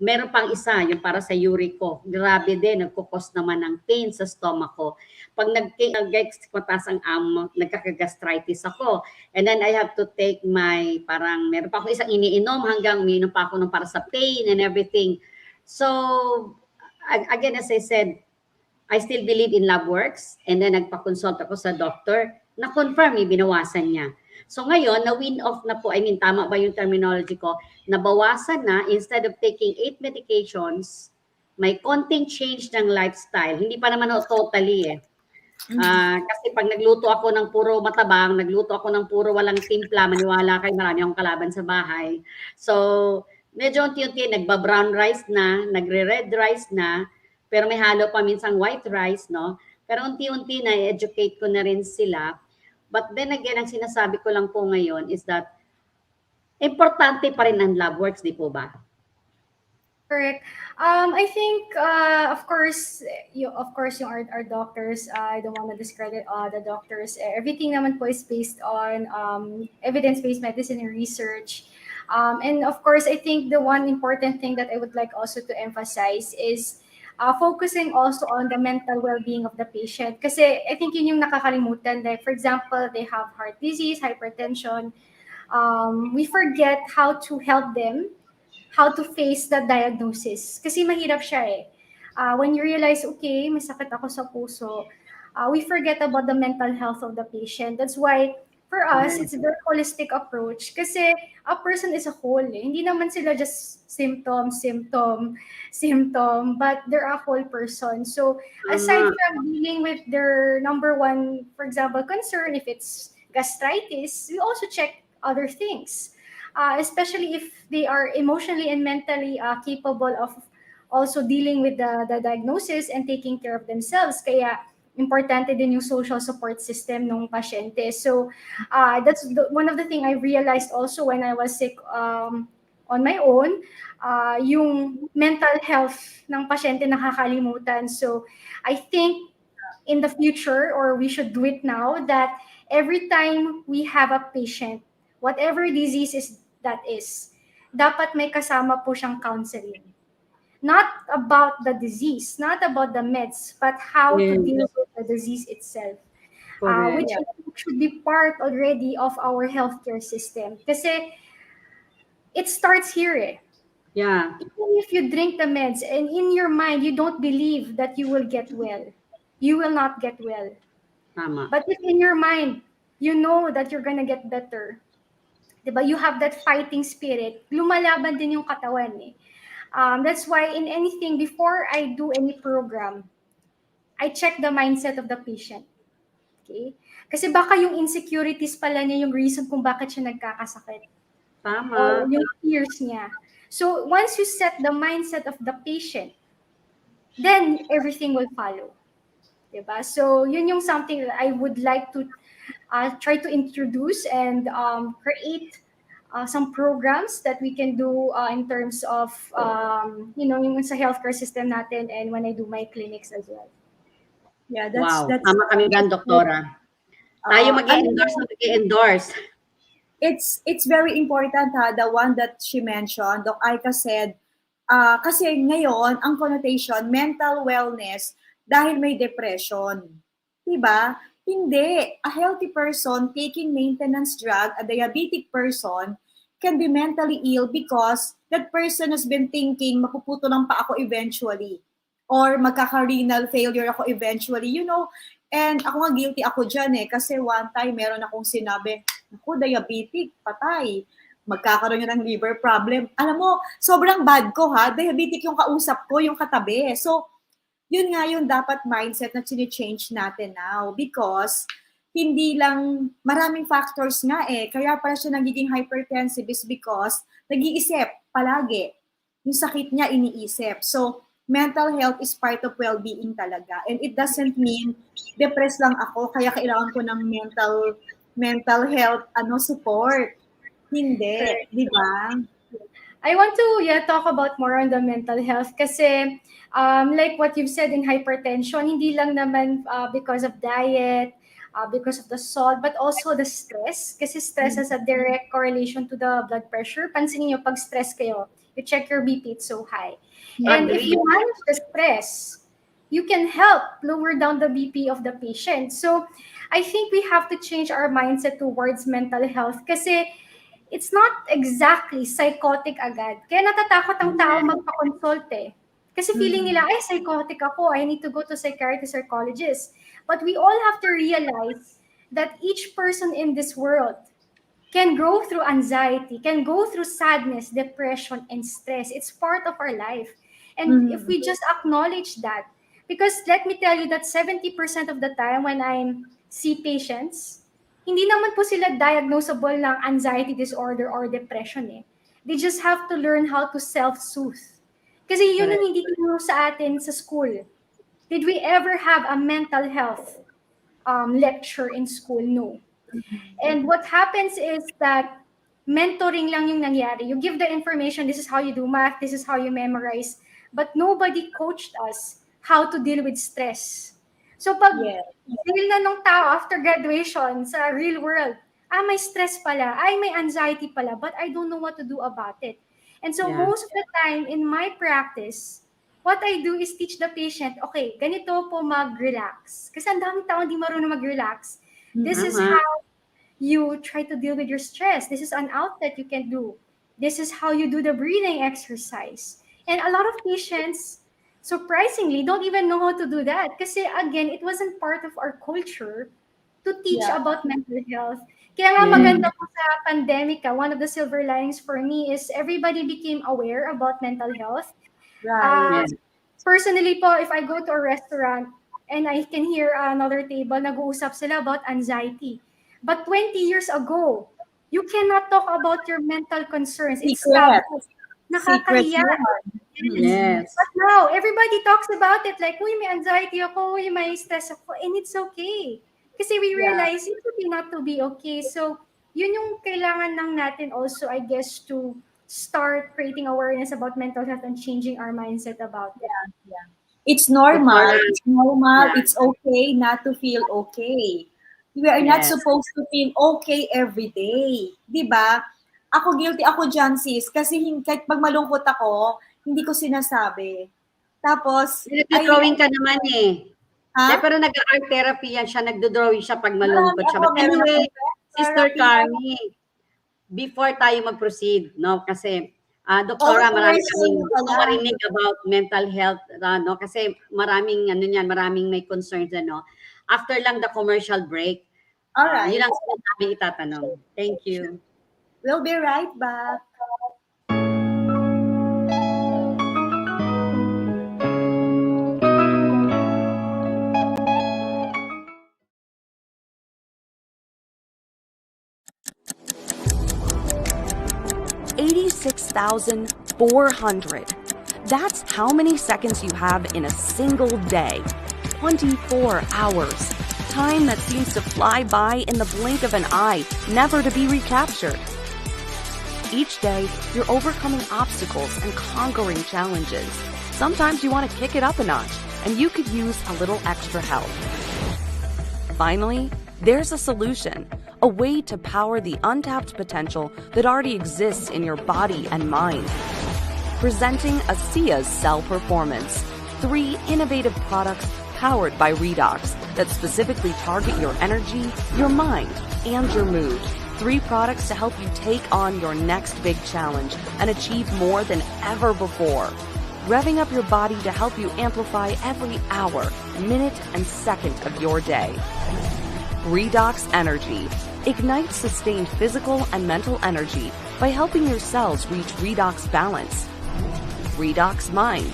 [SPEAKER 4] Meron pang isa, yung para sa uric ko. Grabe din, nagkukos naman ng pain sa stomach ko. Pag nagkakatas ang nagkakagastritis ako. And then I have to take meron pa ako isang iniinom hanggang umiinom pa ako ng para sa pain and everything. So, again, as I said, I still believe in lab works. And then nagpa-consult ako sa doctor. Na-confirm, binawasan niya. So ngayon, na-win off na po, tama ba yung terminology ko? Nabawasan na, instead of taking 8 medications, may konting change ng lifestyle. Hindi pa naman totally eh. Kasi pag nagluto ako ng puro matabang, nagluto ako ng puro walang timpla, maniwala kayo, marami akong kalaban sa bahay. So, medyo unti-unti, nagba-brown rice na, nagre-red rice na, pero may halo pa minsang white rice, no? Pero unti-unti na-educate ko na rin sila. But then again, ang sinasabi ko lang po ngayon is that importante pa rin ang lab works, di po ba?
[SPEAKER 5] Correct. I think, of course, yung our doctors, I don't want to discredit the doctors. Everything naman po is based on evidence-based medicine and research. And of course, I think the one important thing that I would like also to emphasize is focusing also on the mental well-being of the patient. Kasi I think yun yung nakakalimutan. Like, for example, they have heart disease, hypertension. We forget how to help them, how to face the diagnosis. Kasi mahirap siya eh. When you realize, okay, may sakit ako sa puso, we forget about the mental health of the patient. That's why, for us, it's a very holistic approach. Kasi a person is a whole. Eh. Hindi naman sila just symptom, but they're a whole person. So, aside from dealing with their number one, for example, concern, if it's gastritis, we also check other things. Especially if they are emotionally and mentally capable of also dealing with the diagnosis and taking care of themselves. Kaya importante din yung social support system ng pasyente. So that's one of the things I realized also when I was sick on my own, yung mental health ng pasyente nakakalimutan. So I think in the future, or we should do it now, that every time we have a patient, whatever disease is, dapat may kasama po siyang counseling. not about the disease, not about the meds, but how to deal
[SPEAKER 4] Yes.
[SPEAKER 5] with the disease itself,
[SPEAKER 4] Correct.
[SPEAKER 5] which I think should be part already of our healthcare system. Kasi it starts here eh.
[SPEAKER 4] Yeah.
[SPEAKER 5] Even if you drink the meds and in your mind you don't believe that you will get well, you will not get well.
[SPEAKER 4] Tama.
[SPEAKER 5] But if in your mind you know that you're gonna get better, diba? You have that fighting spirit, lumalaban din yung katawan eh. That's why in anything, before I do any program, I check the mindset of the patient. Okay? Kasi baka yung insecurities pala niya yung reason kung bakit siya nagkakasakit. Or
[SPEAKER 4] Tama.
[SPEAKER 5] yung fears niya. So once you set the mindset of the patient, then everything will follow. Diba? So yun yung something that I would like to try to introduce and create some programs that we can do in terms of, yung sa healthcare system natin and when I do my clinics as well.
[SPEAKER 3] Yeah,
[SPEAKER 4] Wow.
[SPEAKER 3] that's
[SPEAKER 4] Tama kami dyan, doktora. Tayo mag-i-endorse na mag-i-endorse.
[SPEAKER 3] It's very important the one that she mentioned, Doc Aika said, kasi ngayon ang connotation mental wellness dahil may depression. Diba? Hindi. A healthy person taking maintenance drug, a diabetic person can be mentally ill because that person has been thinking mapuputo lang pa ako eventually or magkaka-renal failure ako eventually, and ako nga guilty ako dyan kasi one time meron akong sinabi, ako, diabetic, patay. Magkakaroon yun ng liver problem. Alam mo, sobrang bad ko diabetic yung kausap ko, yung katabi. So, yun nga yung dapat mindset na change natin now because hindi lang, maraming factors nga kaya pala siya nagiging hypertensive is because nag-iisip palagi. Yung sakit niya iniisip. So, mental health is part of well-being talaga. And it doesn't mean depressed lang ako kaya kailangan ko ng mental health support. Hindi, di ba?
[SPEAKER 5] I want to talk about more on the mental health kasi like what you've said in hypertension, hindi lang naman because of diet, because of the salt, but also the stress. Kasi stress has a direct correlation to the blood pressure. Pansinin niyo, pag stress kayo, you check your BP, it's so high. And if you manage the stress, you can help lower down the BP of the patient. So I think we have to change our mindset towards mental health kasi it's not exactly psychotic agad. Kaya natatakot ang tao magpa-consult Kasi feeling nila, ay, psychotic ako. I need to go to psychiatrist, psychologist. But we all have to realize that each person in this world can go through anxiety, can go through sadness, depression, and stress. It's part of our life. And if we just acknowledge that, because let me tell you that 70% of the time when I see patients, hindi naman po sila diagnosable ng anxiety disorder or depression They just have to learn how to self-soothe. Kasi yun ang hindi tinuro sa atin sa school. Did we ever have a mental health lecture in school? No. And what happens is that mentoring lang yung nangyari. You give the information, this is how you do math, this is how you memorize, but nobody coached us how to deal with stress. So pag deal na nung tao after graduation sa real world, may stress pala, may anxiety pala, but I don't know what to do about it. And so most of the time in my practice, what I do is teach the patient, okay, ganito po mag-relax. Kasi ang daming tao hindi marunong mag-relax. This is how you try to deal with your stress. This is an outlet you can do. This is how you do the breathing exercise. And a lot of patients, surprisingly, don't even know how to do that. Kasi again, it wasn't part of our culture to teach about mental health. Kaya nga maganda po sa pandemic, one of the silver linings for me is everybody became aware about mental health.
[SPEAKER 3] Right.
[SPEAKER 5] Personally po, if I go to a restaurant and I can hear another table, nag-uusap sila about anxiety. But 20 years ago, you cannot talk about your mental concerns. It's taboo. Nakakahiya.
[SPEAKER 4] Yes.
[SPEAKER 5] But now, everybody talks about it like, uy, may anxiety ako, uy, may stress ako, and it's okay. Kasi we realize it's okay not to be okay. So, yun yung kailangan lang natin also, I guess, to start creating awareness about mental health and changing our mindset about it.
[SPEAKER 3] Yeah. It's normal. It's normal. It's okay not to feel okay. We are not supposed to feel okay every day. Diba? Ako guilty ako dyan, sis. Kasi kahit pag malungkot ako, hindi ko sinasabi. Tapos,
[SPEAKER 4] Nag-drawing ka naman eh.
[SPEAKER 3] ha?
[SPEAKER 4] Pero nag-art therapy yan siya, nagdo-drawing siya pag
[SPEAKER 3] Marami
[SPEAKER 4] malungkot siya.
[SPEAKER 3] ako,
[SPEAKER 4] But
[SPEAKER 3] meron
[SPEAKER 4] anyway,
[SPEAKER 3] akong
[SPEAKER 4] Sister
[SPEAKER 3] therapy.
[SPEAKER 4] Carmie, before tayo mag-proceed, no? Kasi, Doktora, marami kaming gusto marinig about mental health, no? Kasi maraming, maraming may concerns, ano? After lang the commercial break,
[SPEAKER 3] Alright.
[SPEAKER 4] yun ang sinasabi itatanong. Thank you.
[SPEAKER 3] We'll be right back.
[SPEAKER 6] $86,400. That's how many seconds you have in a single day. 24 hours. Time that seems to fly by in the blink of an eye, never to be recaptured. Each day, you're overcoming obstacles and conquering challenges. Sometimes you want to kick it up a notch, and you could use a little extra help. Finally, there's a solution, a way to power the untapped potential that already exists in your body and mind. Presenting ASEA's Cell Performance, 3 innovative products powered by Redox that specifically target your energy, your mind, and your mood. 3 products to help you take on your next big challenge and achieve more than ever before. Revving up your body to help you amplify every hour, minute, and second of your day. Redox Energy ignites sustained physical and mental energy by helping your cells reach redox balance. Redox Mind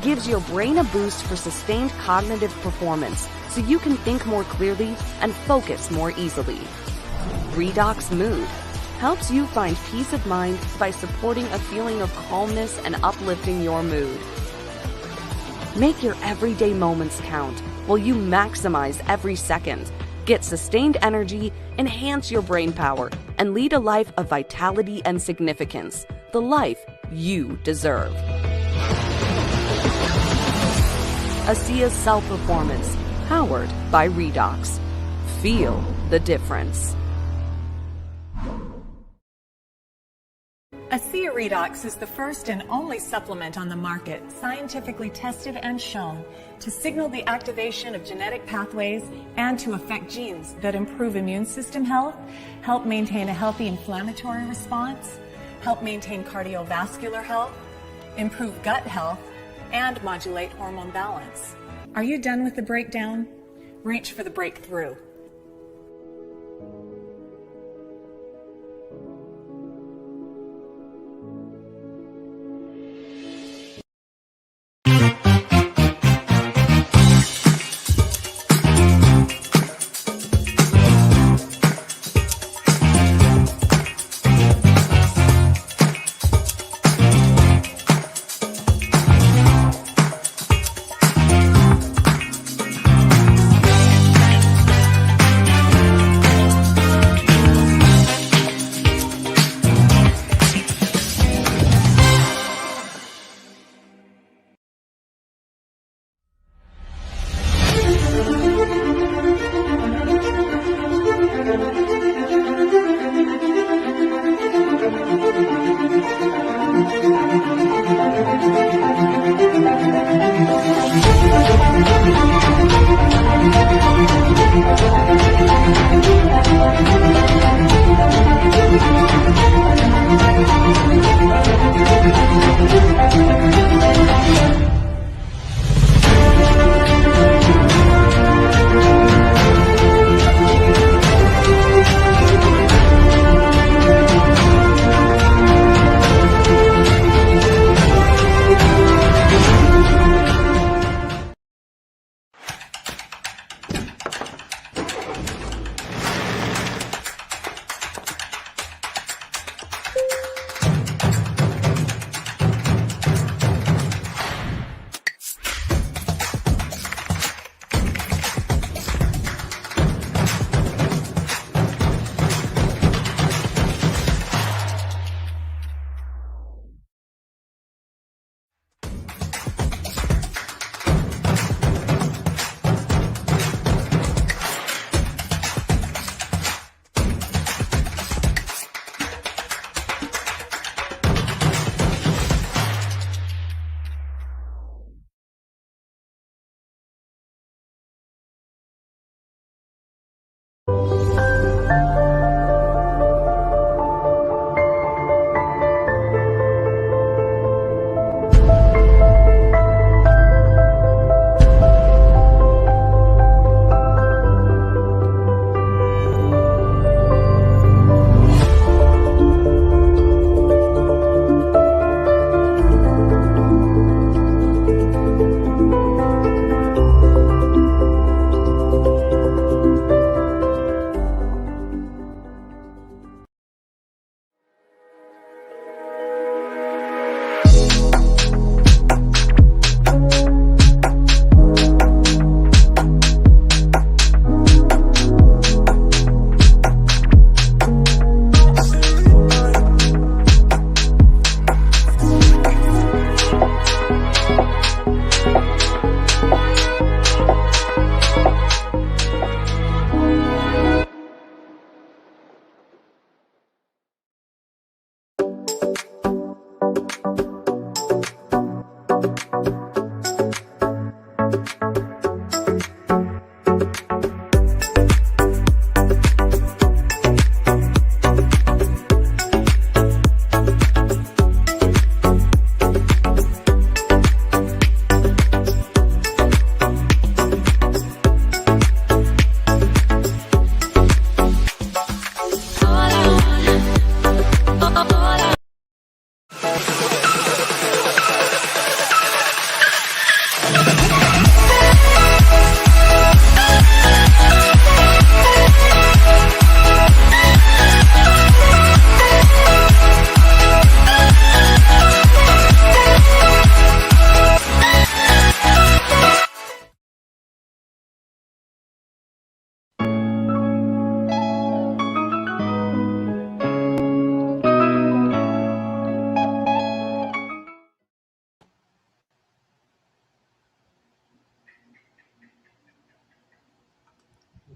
[SPEAKER 6] gives your brain a boost for sustained cognitive performance so you can think more clearly and focus more easily. Redox Mood helps you find peace of mind by supporting a feeling of calmness and uplifting your mood. Make your everyday moments count while you maximize every second. Get sustained energy, enhance your brain power, and lead a life of vitality and significance. The life you deserve. ASEA's Cell Performance, powered by Redox. Feel the difference.
[SPEAKER 7] ASEA Redox is the first and only supplement on the market scientifically tested and shown to signal the activation of genetic pathways and to affect genes that improve immune system health, help maintain a healthy inflammatory response, help maintain cardiovascular health, improve gut health, and modulate hormone balance. Are you done with the breakdown? Reach for the breakthrough.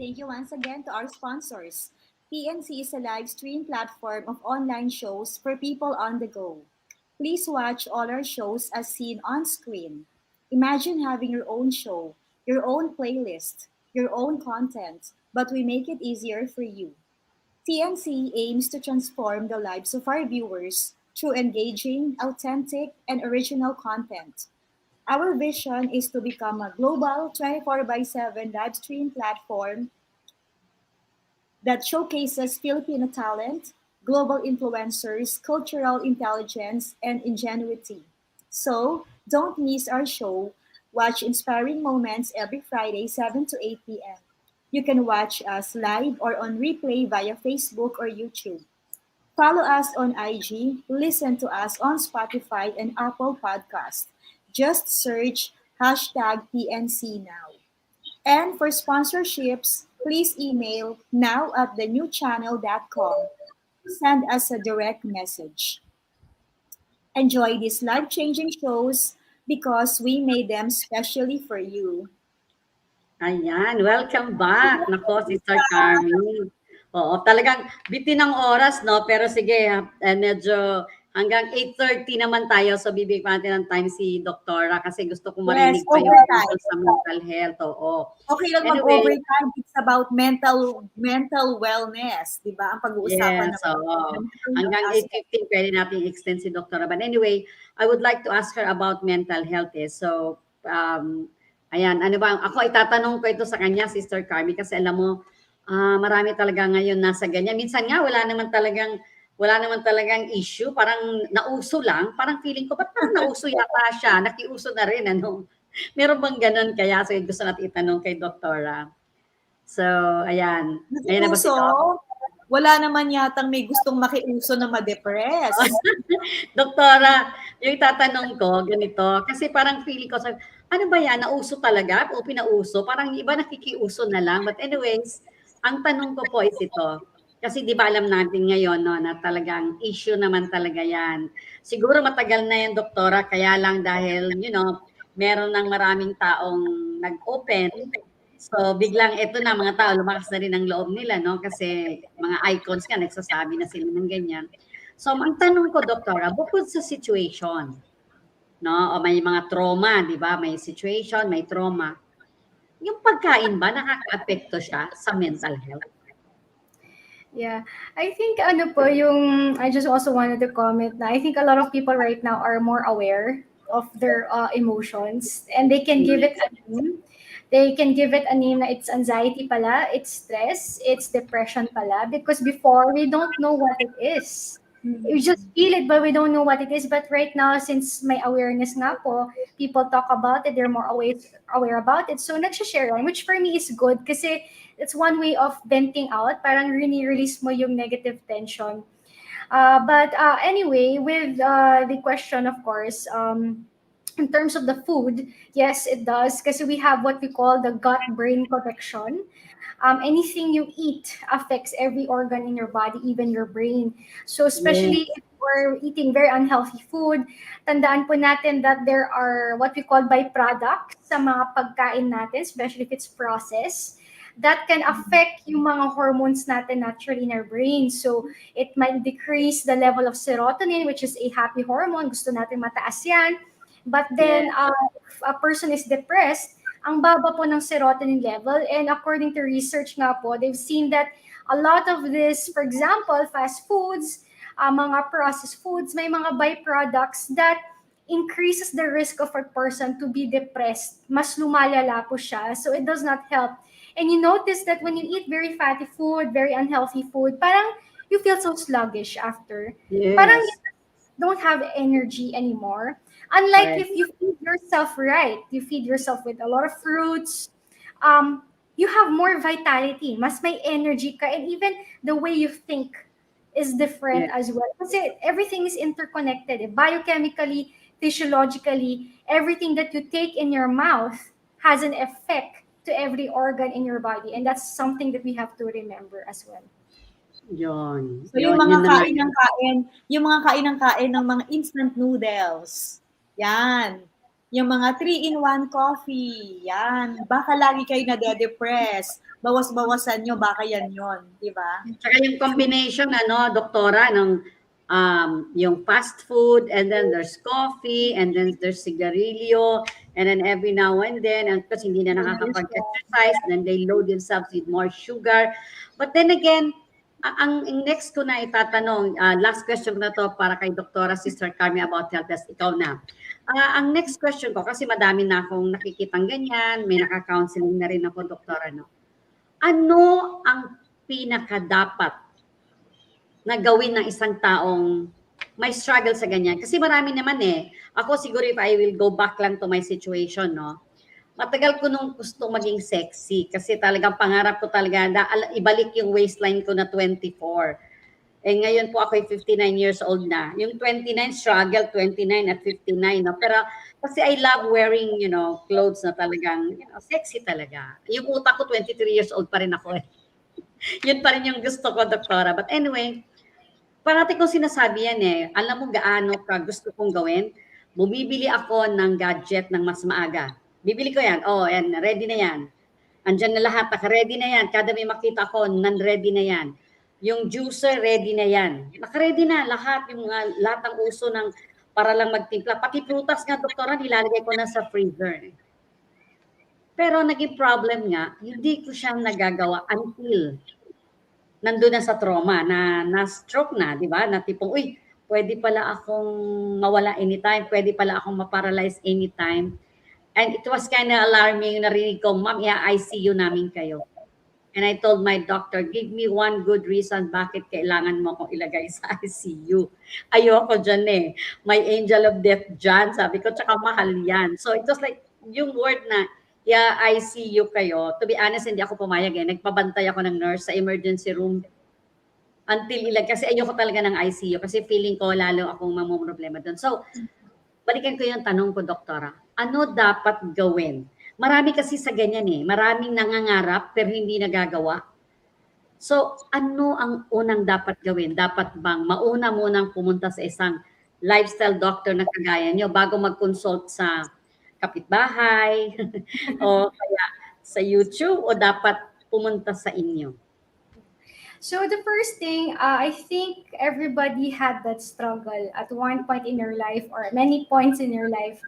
[SPEAKER 3] thank you once again to our sponsors. TNC is a live stream platform of online shows for people on the go. Please watch all our shows as seen on screen. Imagine having your own show, your own playlist, your own content, but we make it easier for you. TNC aims to transform the lives of our viewers through engaging, authentic, and original content. Our vision is to become a global 24 by 7 live stream platform that showcases Filipino talent, global influencers, cultural intelligence, and ingenuity. So, don't miss our show. Watch inspiring moments every Friday, 7 to 8 p.m. You can watch us live or on replay via Facebook or YouTube. Follow us on IG, listen to us on Spotify and Apple Podcast. Just search hashtag PNC now. And for sponsorships, please email now at thenewchannel.com to send us a direct message. Enjoy these life-changing shows because we made them specially for you.
[SPEAKER 4] Ayan, welcome back. Nako, Sister Carmie. Oo, talagang bitin ng oras, no? Pero sige, medyo hanggang 8:30 naman tayo. So, bibigyan natin ng time si Doktora kasi gusto ko
[SPEAKER 3] Yes,
[SPEAKER 4] marinig pa yung
[SPEAKER 3] overtime.
[SPEAKER 4] tungkol sa mental health. Oo.
[SPEAKER 3] Okay lang
[SPEAKER 4] Anyway,
[SPEAKER 3] mag-overtime. It's about mental wellness, di ba? Ang pag-uusapan
[SPEAKER 4] yes,
[SPEAKER 3] naman.
[SPEAKER 4] oo.
[SPEAKER 3] The mental
[SPEAKER 4] Hanggang
[SPEAKER 3] health aspect.
[SPEAKER 4] 8:15 pwede natin extend si Doktora. But anyway, I would like to ask her about mental health. So, ayan, ano ba? Ako itatanong ko ito sa kanya, Sister Carmie, kasi alam mo, marami talaga ngayon nasa ganyan. Minsan nga, wala naman talagang issue. Parang nauso lang. Parang feeling ko, ba't parang nauso yata siya? Nakiuso na rin, ano? Meron bang ganun kaya? So, gusto natin itanong kay Doktora. So, ayan. Ayan na ba si
[SPEAKER 3] Nakiuso?
[SPEAKER 4] Doc?
[SPEAKER 3] Wala naman yatang may gustong makiuso na ma-depress.
[SPEAKER 4] Doktora, yung tatanong ko, ganito, kasi parang feeling ko, ano ba yan, nauso talaga o pinauso? Parang iba nakikiuso na lang. But anyways, ang tanong ko po is ito, kasi di ba alam natin ngayon no, na talagang issue naman talaga yan. Siguro matagal na yan, Doktora, kaya lang dahil, meron ng maraming taong nag-open. So, biglang ito na, mga tao, lumakas na rin ang loob nila, no? Kasi mga icons ka, nagsasabi na sila ng ganyan. So, ang tanong ko, Doktora, bukod sa situation, no? O may mga trauma, di ba? May situation, may trauma. Yung pagkain ba, nakaka-apekto siya sa mental health?
[SPEAKER 5] Yeah, I think ano po yung I just also wanted to comment na I think a lot of people right now are more aware of their emotions and they can give it a name. They can give it a name na it's anxiety pala, it's stress, it's depression pala because before we don't know what it is. We just feel it but we don't know what it is. But right now, since may awareness nga po, people talk about it, they're more aware about it. So nagsha-share yan, which for me is good kasi it's one way of venting out, parang release mo yung negative tension. But anyway, with the question, of course, in terms of the food, yes, it does. Because we have what we call the gut-brain connection. Anything you eat affects every organ in your body, even your brain. So especially if we're eating very unhealthy food, tandaan po natin that there are what we call byproducts sa mga pagkain natin, especially if it's processed, that can affect yung mga hormones natin naturally in our brain. So it might decrease the level of serotonin, which is a happy hormone. Gusto natin mataas yan. But then, if a person is depressed, ang baba po ng serotonin level. And according to research nga po, they've seen that a lot of this, for example, fast foods, mga processed foods, may mga byproducts that increases the risk of a person to be depressed. Mas lumalala po siya. So it does not help. And you notice that when you eat very fatty food, very unhealthy food, parang you feel so sluggish after.
[SPEAKER 4] Yes.
[SPEAKER 5] Parang you don't have energy anymore. Unlike if you feed yourself right, you feed yourself with a lot of fruits, you have more vitality, mas may energy ka, and even the way you think is different as well. Kasi everything is interconnected. Biochemically, physiologically, everything that you take in your mouth has an effect to every organ in your body. And that's something that we have to remember as well.
[SPEAKER 4] Yun.
[SPEAKER 3] So yung mga kain ng kain ng mga instant noodles. Yan. Yung mga 3-in-1 coffee. Yan. Baka lagi kayo nade-depress. bawas-bawasan nyo, baka yan yun, di ba?
[SPEAKER 4] Tsaka yung combination, doktora, ng yung fast food, and then there's coffee, and then there's sigarilyo, and then every now and then, and kasi hindi na nakakapag-exercise, then they load themselves with more sugar. But then again, ang next ko na itatanong, last question ko na to para kay Doktora Sister Carmie about health test, ikaw na. Ang next question ko, kasi madami na akong nakikitang ganyan, may naka-counseling na rin ako, Doktora, no? Ano ang pinaka-dapat na gawin ng isang taong may struggle sa ganyan? Kasi marami naman Ako siguro if I will go back lang to my situation, no? Matagal ko nung gusto maging sexy kasi talagang pangarap ko talaga na ibalik yung waistline ko na 24. Ngayon po ako 59 years old na. Yung 29 struggle, 29 at 59. No? Pero kasi I love wearing, clothes na talagang, sexy talaga. Yung utak ko, 23 years old pa rin ako Yun pa rin yung gusto ko, Doktora. But anyway, parati kong sinasabi yan Alam mo gaano ka gusto kong gawin? Bumibili ako ng gadget ng mas maaga. Bibili ko yan. Yan, ready na yan. Andyan na lahat, naka-ready na yan. Kada may makita ko, non-ready na yan. Yung juicer, ready na yan. Naka-ready na lahat, yung lahat ng uso ng para lang magtimpla. Pati prutas nga, Doktora, nilalagay ko na sa freezer. Pero naging problem nga, hindi ko siya nagagawa until nandun na sa trauma, na-stroke na, di ba? Na tipong, pwede pala akong mawala anytime, pwede pala akong maparalyze anytime. And it was kind of alarming, narinig ko, Ma'am, ICU namin kayo. And I told my doctor, give me one good reason bakit kailangan mo akong ilagay sa ICU. Ayoko dyan May angel of death dyan. Sabi ko, tsaka mahal yan. So it was like, yung word na, ICU kayo. To be honest, hindi ako pumayag Nagpabantay ako ng nurse sa emergency room until kasi ayoko talaga ng ICU kasi feeling ko lalo akong mamumroblema doon. So, balikan ko yung tanong ko, Doktora. Ano dapat gawin? Marami kasi sa ganyan Maraming nangangarap pero hindi nagagawa. So, ano ang unang dapat gawin? Dapat bang mauna munang pumunta sa isang lifestyle doctor na kagaya nyo bago mag-consult sa kapitbahay o kaya sa YouTube o dapat pumunta sa inyo?
[SPEAKER 5] So the first thing, I think everybody had that struggle at one point in your life or many points in your life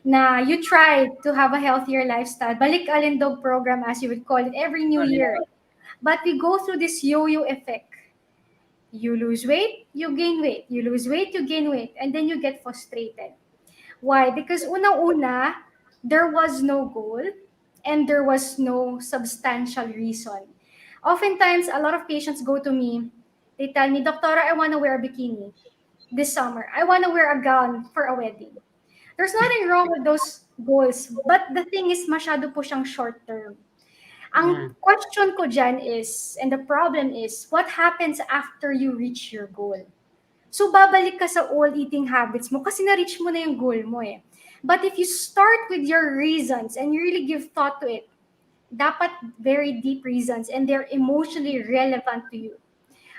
[SPEAKER 5] na you tried to have a healthier lifestyle. Balik alindog program as you would call it every new year. But we go through this yo-yo effect. You lose weight, you gain weight. You lose weight, you gain weight. And then you get frustrated. Why? Because unang-una, there was no goal and there was no substantial reason. Oftentimes, a lot of patients go to me, they tell me, Doctora, I want to wear a bikini this summer. I want to wear a gown for a wedding. There's nothing wrong with those goals, but the thing is, masyado po siyang short term. Ang question ko dyan is, and the problem is, what happens after you reach your goal? So, babalik ka sa old eating habits mo kasi na-reach mo na yung goal mo But if you start with your reasons and you really give thought to it, dapat very deep reasons and they're emotionally relevant to you.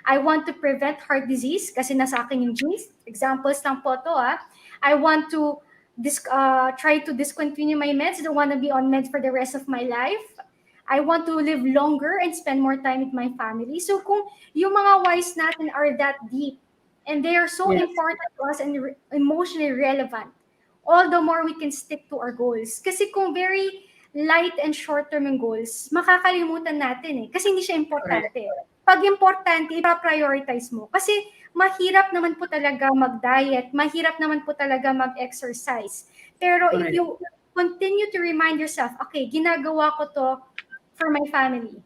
[SPEAKER 5] I want to prevent heart disease kasi nasa akin yung genes. Examples lang po to I want to try to discontinue my meds. I don't want to be on meds for the rest of my life. I want to live longer and spend more time with my family. So kung yung mga whys natin are that deep and they are so important to us and emotionally relevant, all the more we can stick to our goals. Kasi kung very light and short-term yung goals, makakalimutan natin kasi hindi siya importante. Pag importante, ipa-prioritize mo. Kasi mahirap naman po talaga mag-diet, mahirap naman po talaga mag-exercise. Pero if you continue to remind yourself, okay, ginagawa ko to for my family.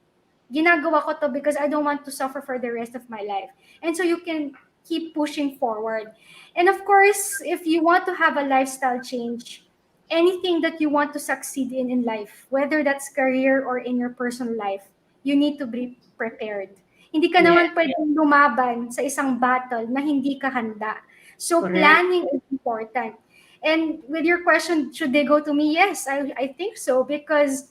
[SPEAKER 5] Ginagawa ko to because I don't want to suffer for the rest of my life. And so you can keep pushing forward. And of course, if you want to have a lifestyle change, anything that you want to succeed in life, whether that's career or in your personal life, you need to be prepared. Hindi ka naman pwedeng lumaban sa isang battle na hindi ka handa. So planning is important. And with your question, should they go to me? Yes, I think so because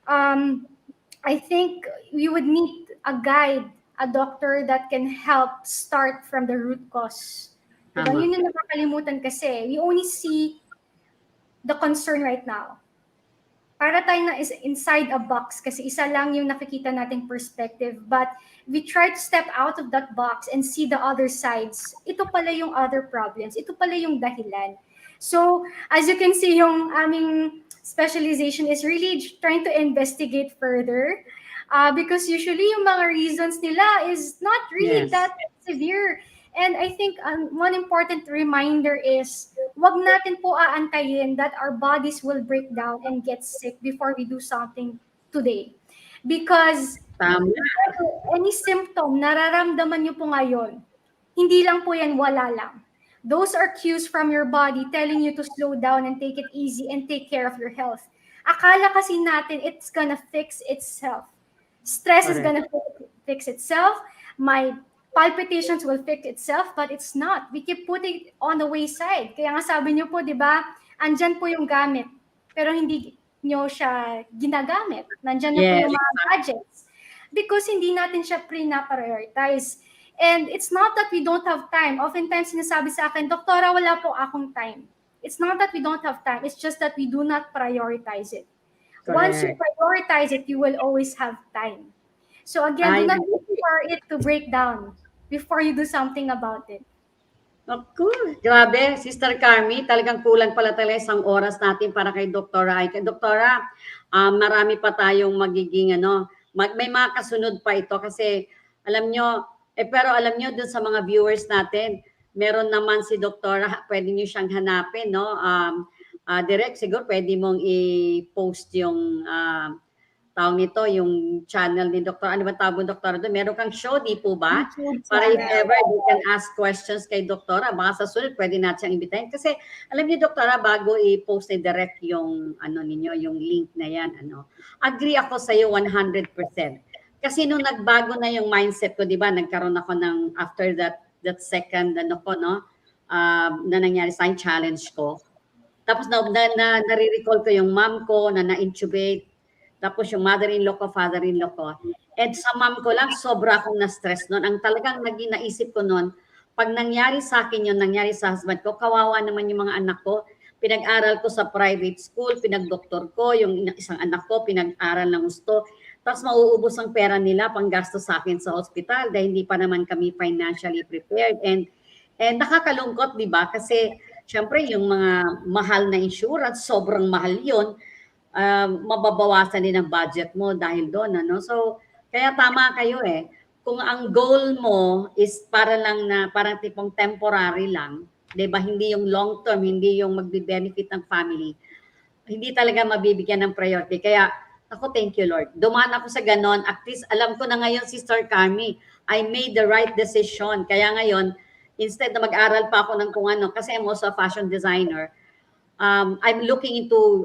[SPEAKER 5] I think you would need a guide, a doctor that can help start from the root cause. Diba? Yun yung nakakalimutan kasi. We only see the concern right now. para tayo na is inside a box kasi isa lang yung nakikita nating perspective. But we try to step out of that box and see the other sides. Ito pala yung other problems. Ito pala yung dahilan. So, as you can see, yung aming specialization is really trying to investigate further because usually yung mga reasons nila is not really
[SPEAKER 4] Yes.
[SPEAKER 5] that severe. And I think one important reminder is wag natin po aantayin that our bodies will break down and get sick before we do something today. Because
[SPEAKER 4] Tama.
[SPEAKER 5] any symptom nararamdaman nyo po ngayon, hindi lang po yan wala lang. Those are cues from your body telling you to slow down and take it easy and take care of your health. Akala kasi natin it's gonna fix itself. Stress is
[SPEAKER 4] Correct.
[SPEAKER 5] gonna fix itself. My palpitations will fix itself, but it's not. We keep putting it on the wayside. Kaya nga sabi niyo po, di ba, andyan po yung gamit, pero hindi nyo siya ginagamit. Nandyan na po
[SPEAKER 4] Yes.
[SPEAKER 5] yung mga gadgets. Because hindi natin siya prioritize. And it's not that we don't have time. Oftentimes sinasabi sa akin, Doktora, wala po akong time. It's not that we don't have time. It's just that we do not prioritize it. Once you
[SPEAKER 4] Correct.
[SPEAKER 5] prioritize it, you will always have time. So again, do not wait for it to break down before you do something about it.
[SPEAKER 4] Naku, grabe, Sister Carmie, talagang kulang pala talaga isang oras natin para kay Doktora Aika. Doktora, marami pa tayong magiging may mga kasunod pa ito kasi alam nyo, pero alam nyo dun sa mga viewers natin, meron naman si Doktora, pwede nyo siyang hanapin, no? Direct, siguro pwede mong i-post yung tawag nito, yung channel ni Dr. Ano ba tawag mo, Doktora? Meron kang show, di po ba?
[SPEAKER 3] YouTube
[SPEAKER 4] Para if
[SPEAKER 3] channel.
[SPEAKER 4] ever you can ask questions kay Doktora, baka sa sunod pwede natin siyang imbitahin. Kasi alam niyo, Doktora, bago i-post ni direct yung ninyo, yung link na yan, agree ako sa iyo 100%. Kasi nung nagbago na yung mindset ko, di ba, nagkaroon ako ng after that second na nangyari sa challenge ko. Tapos nare-recall ko yung mom ko na na-intubate. Tapos yung mother-in-law ko, father-in-law ko. And sa mom ko lang, sobra akong na-stress noon. Ang talagang naging naisip ko noon, pag nangyari sa akin yun, nangyari sa husband ko, kawawa naman yung mga anak ko. Pinag-aral ko sa private school, pinag-doktor ko, yung isang anak ko, pinag-aral ng gusto. Tapos mauubos ang pera nila pang gasto sa akin sa hospital dahil hindi pa naman kami financially prepared. And nakakalungkot, di ba? Kasi syempre yung mga mahal na insurance, sobrang mahal yun. Mababawasan din ang budget mo dahil doon. So, kaya tama kayo eh. Kung ang goal mo is para lang na parang tipong temporary lang, 'di ba? Hindi yung long term, hindi yung magbe-benefit ng family. Hindi talaga mabibigyan ng priority. Kaya ako, thank you Lord. Dumaan ako sa ganon. At least alam ko na ngayon, Sister Carmie, I made the right decision. Kaya ngayon, instead na mag-aral pa ako ng kung ano, kasi I'm also a fashion designer, I'm looking into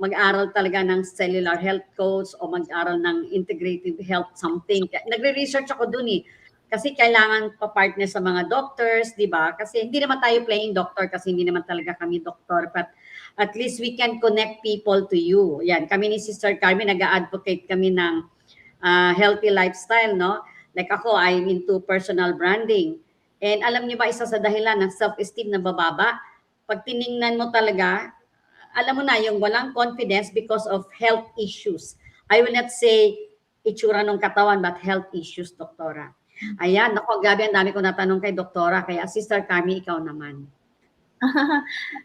[SPEAKER 4] mag-aral talaga ng cellular health coach o mag-aral ng integrative health something. Nagre-research ako dun eh. Kasi kailangan pa-partner sa mga doctors, di ba? Kasi hindi naman tayo playing doctor kasi hindi naman talaga kami doctor. But at least we can connect people to you. Yan, kami ni Sister Carmie, nag-advocate kami ng healthy lifestyle, no? Like ako, I'm into personal branding. And alam niyo ba, isa sa dahilan ng self-esteem na bababa, pag tiningnan mo talaga, alam mo na, yung walang confidence because of health issues. I will not say itsura ng katawan, but health issues, Doktora. Ayan, naku, gabi, ang dami ko natanong kay Doktora, kaya Sister Carmie, ikaw naman.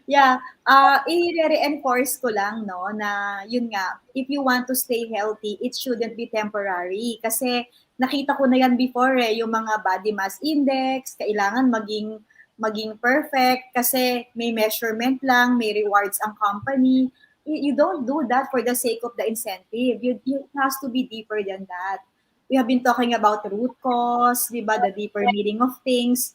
[SPEAKER 3] Yeah, i-reinforce ko lang, no, na yun nga, if you want to stay healthy, it shouldn't be temporary. Kasi nakita ko na yan before yung mga body mass index, kailangan maging perfect kasi may measurement lang, may rewards ang company. You don't do that for the sake of the incentive. It has to be deeper than that. We have been talking about root cause, di ba, the deeper meaning of things.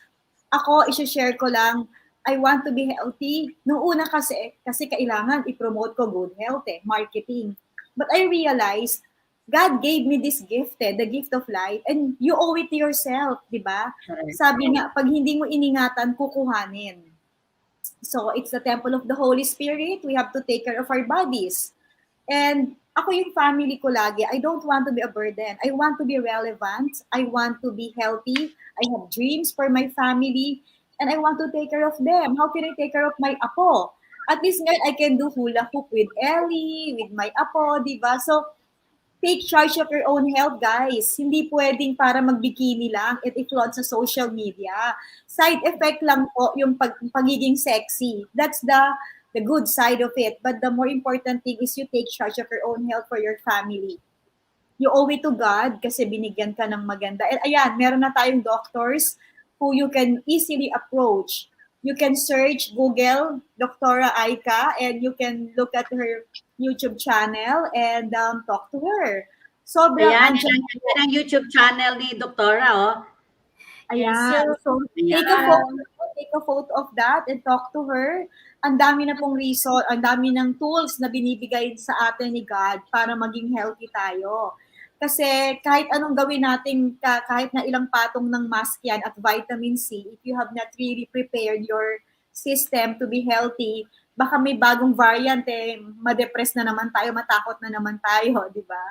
[SPEAKER 3] Ako, isi-share ko lang, I want to be healthy. Nung una kasi kailangan i-promote ko good health, marketing. But I realized, God gave me this gift, the gift of life, and you owe it to yourself, di ba? Sabi nga, pag hindi mo iningatan, kukuhanin. So, it's the temple of the Holy Spirit. We have to take care of our bodies. And ako yung family ko lagi, I don't want to be a burden. I want to be relevant. I want to be healthy. I have dreams for my family. And I want to take care of them. How can I take care of my apo? At least ngayon, I can do hula hoop with Ellie, with my apo, di ba? So, take charge of your own health, guys. Hindi pwedeng para magbikini lang at i-flaunt sa social media. Side effect lang po yung pagiging sexy. That's the good side of it. But the more important thing is you take charge of your own health for your family. You owe it to God kasi binigyan ka ng maganda. And ayan, meron na tayong doctors who you can easily approach. You can search Google Dr. Aika and you can look at her YouTube channel and talk to her. Sobrang
[SPEAKER 4] Ayan,
[SPEAKER 3] andyan
[SPEAKER 4] yan ang YouTube channel ni Doktora, oh.
[SPEAKER 3] Ayan. So,
[SPEAKER 4] Ayan.
[SPEAKER 3] take a photo of that and talk to her. Ang dami na pong resource, ang dami ng tools na binibigay sa atin ni God para maging healthy tayo. Kasi kahit anong gawin natin, kahit na ilang patong ng mask yan at vitamin C, if you have not really prepared your system to be healthy, baka may bagong variant ma-depress na naman tayo, matakot na naman tayo, di ba?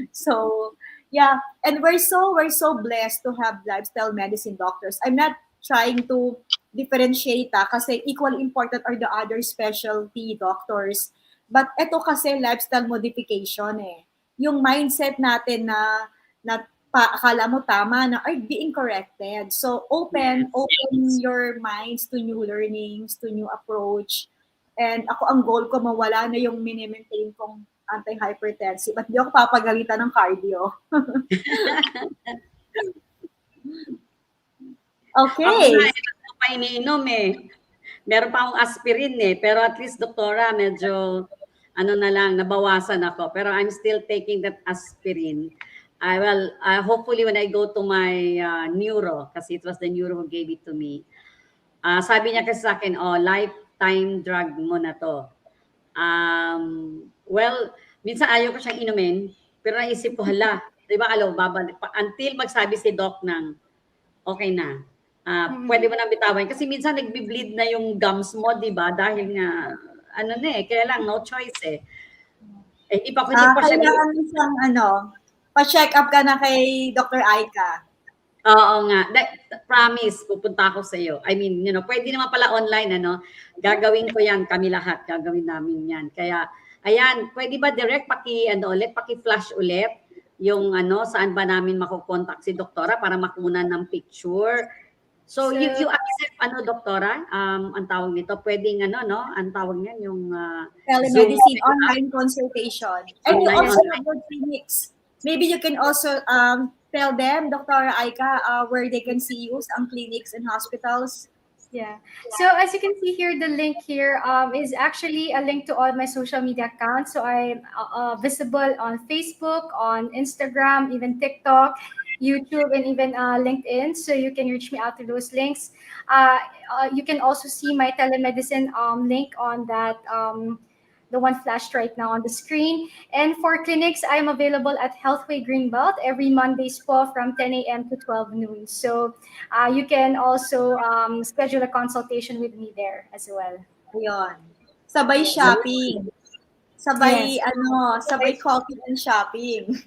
[SPEAKER 3] So, yeah, and we're so blessed to have lifestyle medicine doctors. I'm not trying to differentiate kasi equally important are the other specialty doctors. But ito kasi lifestyle modification Yung mindset natin na akala mo tama na are being corrected. So open your minds to new learnings, to new approach. And ako ang goal ko mawala na yung mini-maintain kong anti-hypertensive at di ako papagalitan ng cardio. Okay.
[SPEAKER 4] Ako pa iniinom Meron pa akong aspirin pero at least doktora medyo na lang, nabawasan ako. Pero I'm still taking that aspirin. Hopefully when I go to my neuro, kasi it was the neuro who gave it to me, sabi niya kasi sa akin, lifetime drug mo na to. Well, minsan ayaw ko siyang inumin, pero naisip ko, di ba, babalik pa. Until magsabi si doc ng, okay na. Pwede mo nang bitawan. Kasi minsan nagbi-bleed na yung gums mo, di ba? Dahil nga, kaya lang, no choice Hindi pa siya.
[SPEAKER 3] Kailangan isang pa-check up ka na kay Dr. Aika.
[SPEAKER 4] Oo nga. Promise, pupunta ako sa iyo. I mean, pwede naman pala online, Gagawin ko yan, kami lahat. Gagawin namin yan. Kaya, ayan, pwede ba direct paki-flash ulit yung saan ba namin makukontak si doktora para makunan ng picture. So you accept doktora, ang tawag nito, pwedeng ang tawag niyan yung
[SPEAKER 3] telemedicine online consultation. And you also have your clinics. Maybe you can also tell them, Dr. Aika, where they can see you, ang clinics and hospitals.
[SPEAKER 5] Yeah. So as you can see here, the link here is actually a link to all my social media accounts. So I'm visible on Facebook, on Instagram, even TikTok, YouTube, and even LinkedIn. So you can reach me out through those links. You can also see my telemedicine link on that, the one flashed right now on the screen. And for clinics, I'm available at Healthway Greenbelt every Mondays from 10 a.m. to 12 noon. So you can also schedule a consultation with me there as well.
[SPEAKER 3] Ayun. Sabay shopping. Sabay, sabay coffee and shopping.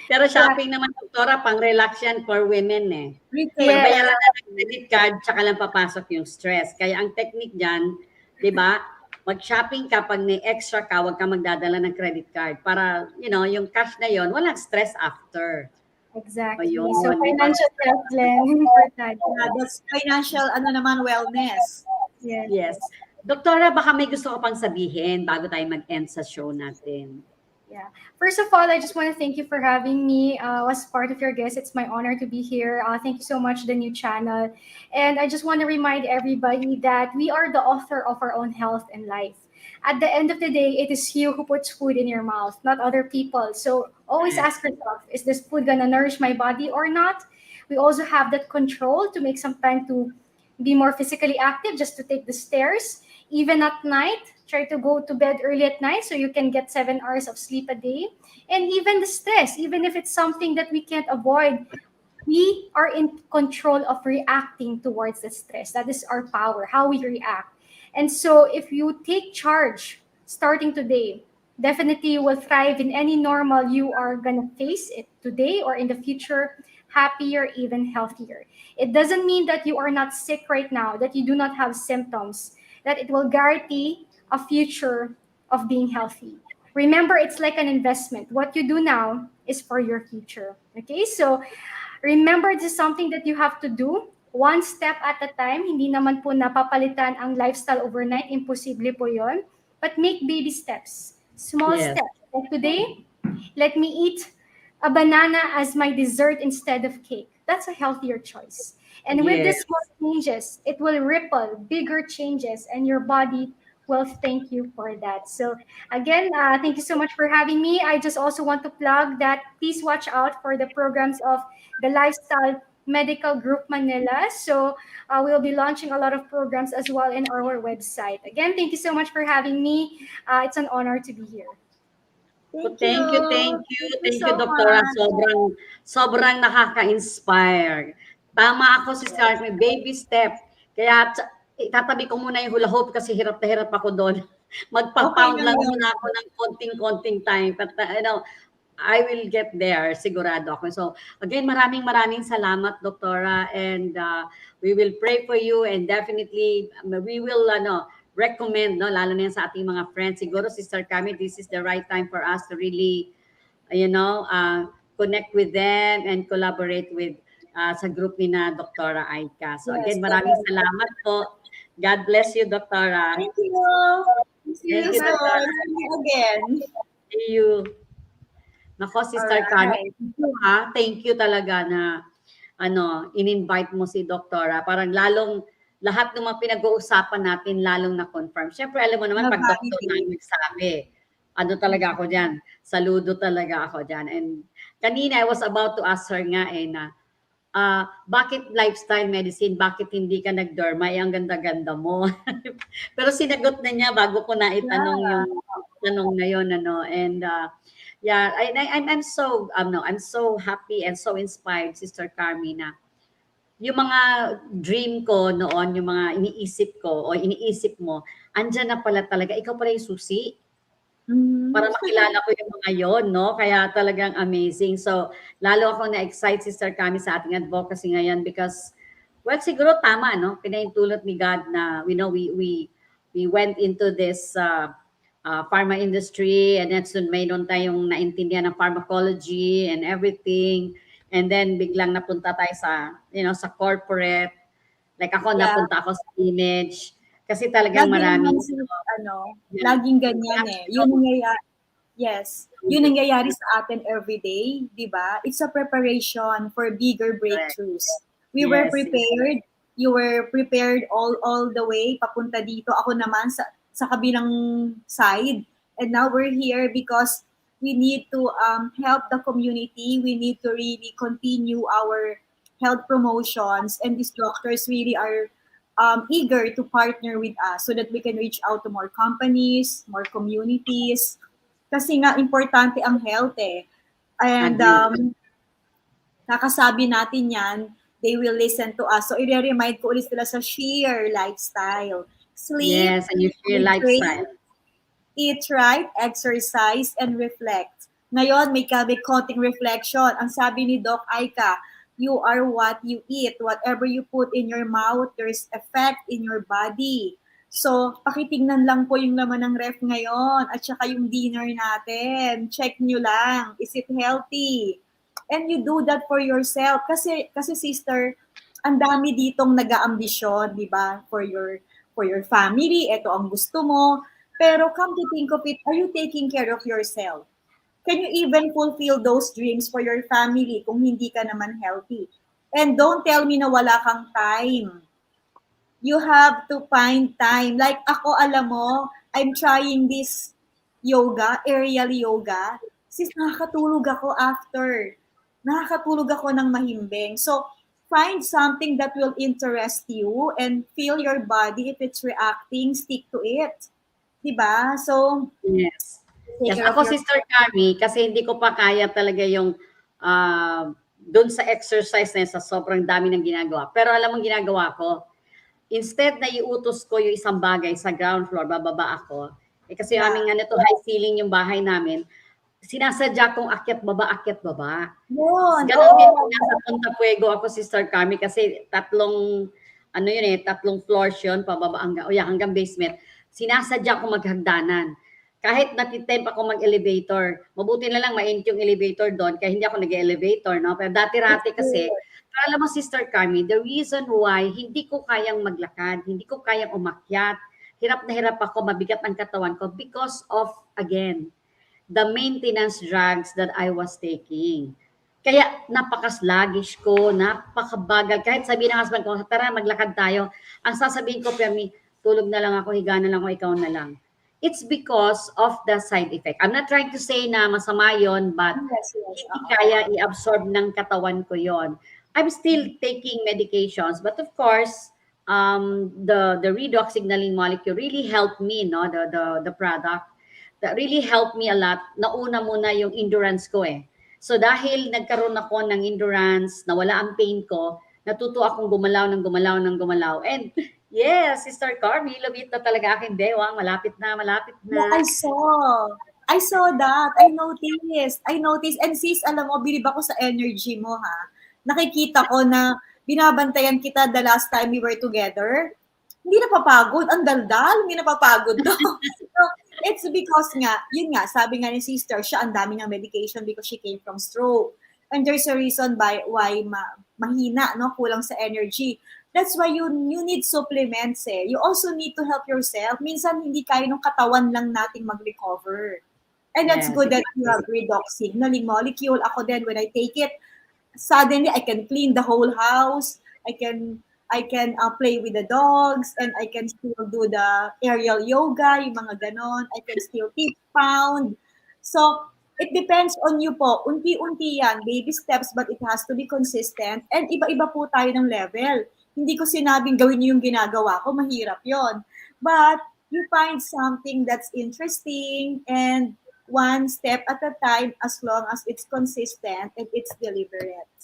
[SPEAKER 4] Pero shopping naman, doktora, pang-relax yan for women
[SPEAKER 3] Retail.
[SPEAKER 4] Bayaran na ng credit card, tsaka lang papasok yung stress. Kaya ang technique dyan, di ba, mag-shopping ka pag may extra ka, huwag ka magdadala ng credit card. Para, yung cash na yon walang stress after.
[SPEAKER 5] Exactly.
[SPEAKER 4] So
[SPEAKER 5] financial health important.
[SPEAKER 3] That's financial, wellness.
[SPEAKER 4] Yes. Doktora, baka may gusto ko pang sabihin bago tayo mag-end sa show natin.
[SPEAKER 5] Yeah. First of all, I just want to thank you for having me as part of your guest. It's my honor to be here. Thank you so much, the new channel. And I just want to remind everybody that we are the author of our own health and life. At the end of the day, it is you who puts food in your mouth, not other people. So always ask yourself, is this food going to nourish my body or not? We also have that control to make some time to be more physically active, just to take the stairs. Even at night, try to go to bed early at night so you can get 7 hours of sleep a day. And even the stress, even if it's something that we can't avoid, we are in control of reacting towards the stress. That is our power, how we react. And so if you take charge starting today, definitely you will thrive in any normal you are going to face it today or in the future. happier, even healthier. It doesn't mean that you are not sick right now, that you do not have symptoms, that it will guarantee a future of being healthy. Remember, it's like an investment. What you do now is for your future. Okay, so remember, this is something that you have to do one step at a time. Hindi naman po napapalitan ang lifestyle overnight. Imposible po yon. But make baby steps, small
[SPEAKER 4] Yes.
[SPEAKER 5] steps. Like today, let me eat a banana as my dessert instead of cake. That's a healthier choice. And with
[SPEAKER 4] Yes.
[SPEAKER 5] these small changes, it will ripple bigger changes, and your body will thank you for that. So again, thank you so much for having me. I just also want to plug that please watch out for the programs of the Lifestyle Medical Group Manila. So we'll be launching a lot of programs as well in our website. Again, thank you so much for having me. It's an honor to be here.
[SPEAKER 4] Thank you,
[SPEAKER 3] Thank you so
[SPEAKER 4] Doktora.
[SPEAKER 3] much.
[SPEAKER 4] Sobrang nakaka-inspire. Tama ako si Carmie, baby step. Kaya itatabi ko muna yung hula hoop kasi hirap na hirap ako doon. Magpa-pound
[SPEAKER 3] Okay
[SPEAKER 4] lang
[SPEAKER 3] lang yun.
[SPEAKER 4] muna ako ng konting-konting time. But I will get there, sigurado ako. So, again, maraming salamat, Doktora. And we will pray for you and definitely we will recommend, no, lalo na yan sa ating mga friends. Siguro, Sister Carmie, this is the right time for us to really, connect with them and collaborate with sa group ni na Doktora Aika. So,
[SPEAKER 3] Yes,
[SPEAKER 4] again, maraming
[SPEAKER 3] correct.
[SPEAKER 4] salamat po. God bless you, Doktora.
[SPEAKER 3] Thank you. See
[SPEAKER 4] Thank
[SPEAKER 3] you
[SPEAKER 4] you,
[SPEAKER 3] soon.
[SPEAKER 4] Doktora.
[SPEAKER 3] See you again.
[SPEAKER 4] See you. Nako, Sister Carmie, thank you talaga na in-invite mo si Doktora. Parang lalong lahat ng mga pinag-uusapan natin lalong na-confirm. Siyempre, alam mo naman, pag doktor na nagsabi, talaga ako dyan. Saludo talaga ako dyan. And kanina, I was about to ask her nga na, bakit lifestyle medicine? Bakit hindi ka nag-derma? Ang ganda-ganda mo. Pero sinagot na niya bago ko na itanong yung tanong na yun. And yeah, I'm so happy and so inspired, Sister Carmie, na yung mga dream ko noon, yung mga iniisip ko o iniisip mo, andyan na pala talaga. Ikaw pala yung susi para makilala ko yung mga yon, no? Kaya talagang amazing. So, lalo ako na-excite, Sister Carmie, sa ating advocacy ngayon because, well, siguro tama, no? Pinahintulot ni God na, we went into this pharma industry and then soon mayroon tayong naintindihan ng pharmacology and everything. And then biglang napunta tayo sa, sa corporate. Like ako, napunta ako sa image. Kasi talagang maraming...
[SPEAKER 3] Laging ganyan Yun nangyayari. Yes. Yun nangyayari sa atin every day, di ba? It's a preparation for bigger breakthroughs. We were prepared. You were prepared all the way papunta dito. Ako naman sa kabilang side. And now we're here because we need to help the community. We need to really continue our health promotions. And these doctors really are eager to partner with us so that we can reach out to more companies, more communities. Kasi nga, importante ang health And kakasabi natin yan, they will listen to us. So, i-remind ko ulit sila sa sheer lifestyle. Sleep,
[SPEAKER 4] yes, and your sheer lifestyle.
[SPEAKER 3] Eat right, exercise, and reflect. Ngayon, may konting reflection. Ang sabi ni Doc Aika, you are what you eat. Whatever you put in your mouth, there's effect in your body. So, pakitingnan lang po yung laman ng ref ngayon at saka yung dinner natin. Check nyo lang. Is it healthy? And you do that for yourself. Kasi sister, ang dami ditong nag-aambisyon, di ba? For your family, ito ang gusto mo. Pero come to think of it, are you taking care of yourself? Can you even fulfill those dreams for your family kung hindi ka naman healthy? And don't tell me na wala kang time. You have to find time. Like ako, alam mo, I'm trying this yoga, aerial yoga. Sis, nakakatulog ako after. Nakakatulog ako ng mahimbing. So, find something that will interest you and feel your body. If it's reacting, stick to it. Diba? So,
[SPEAKER 4] yes. Ako, Sister Carmie, kasi hindi ko pa kaya talaga yung doon sa exercise na sa sobrang dami ng ginagawa. Pero alam mo ginagawa ko, instead na iutos ko yung isang bagay sa ground floor, bababa ako. Kasi aming high ceiling yung bahay namin, sinasadya kong akyat baba.
[SPEAKER 3] Yun.
[SPEAKER 4] Ganun din kung nasa Punta Fuego ako, Sister Carmie, kasi tatlong floors yun, pababa hanggang basement. Sinasadya ko maghagdanan. Kahit natitempt ako mag-elevator, mabuti na lang mainit yung elevator doon, kaya hindi ako nag-elevator, no? Pero dati-rati kasi, alam mo, Sister Carmie, the reason why hindi ko kayang maglakad, hindi ko kayang umakyat, hirap na hirap ako, mabigat ang katawan ko because of, again, the maintenance drugs that I was taking. Kaya napaka-sluggish ko, napakabagal. Kahit sabihin ng husband ko, tara maglakad tayo. Ang sasabihin ko, Permi, tulog na lang ako, higa na lang ako, ikaw na lang. It's because of the side effect. I'm not trying to say na masama yon, but hindi kaya i-absorb ng katawan ko yon. I'm still taking medications, but of course, the redox signaling molecule really helped me, no, the product that really helped me a lot. Nauna muna yung endurance ko eh. So dahil nagkaroon ako ng endurance, nawala ang pain ko, natuto akong gumalaw. And yes, Sister Carmie, lumit na talaga aking bewang. Malapit na.
[SPEAKER 3] Yeah, I saw that. I noticed. And sis, alam mo, bilib ako sa energy mo, ha? Nakikita ko na binabantayan kita the last time we were together. Hindi napapagod. Ang daldal. Hindi napapagod to. So, it's because nga, yun nga, sabi nga ni sister, siya ang dami ng medication because she came from stroke. And there's a reason why mahina, no? Kulang sa energy. That's why you need supplements eh. You also need to help yourself. Minsan hindi kaya nung katawan lang nating mag-recover. And that's good that you have redox signaling molecule. Ako din, when I take it, suddenly I can clean the whole house. I can play with the dogs, and I can still do the aerial yoga, yung mga ganon. I can still teach pound. So, it depends on you po. Unti-unti yan, baby steps, but it has to be consistent. And iba-iba po tayo ng level. Hindi ko sinabing gawin niyo yung ginagawa ko, mahirap yon. But you find something that's interesting and one step at a time as long as it's consistent and it's deliberate.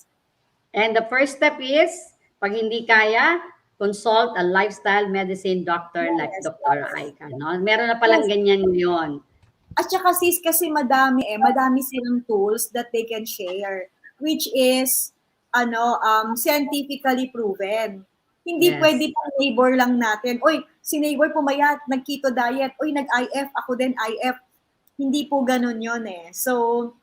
[SPEAKER 4] And the first step is, pag hindi kaya, consult a lifestyle medicine doctor like Dr. Aika. No? Meron na palang ganyan yun.
[SPEAKER 3] At saka sis, kasi madami silang tools that they can share, which is scientifically proven. Hindi pwede pang neighbor lang natin. Oy, si neighbor pumayat, nag-keto diet. Oy, nag-IF, ako din IF. Hindi po ganun yun eh. So,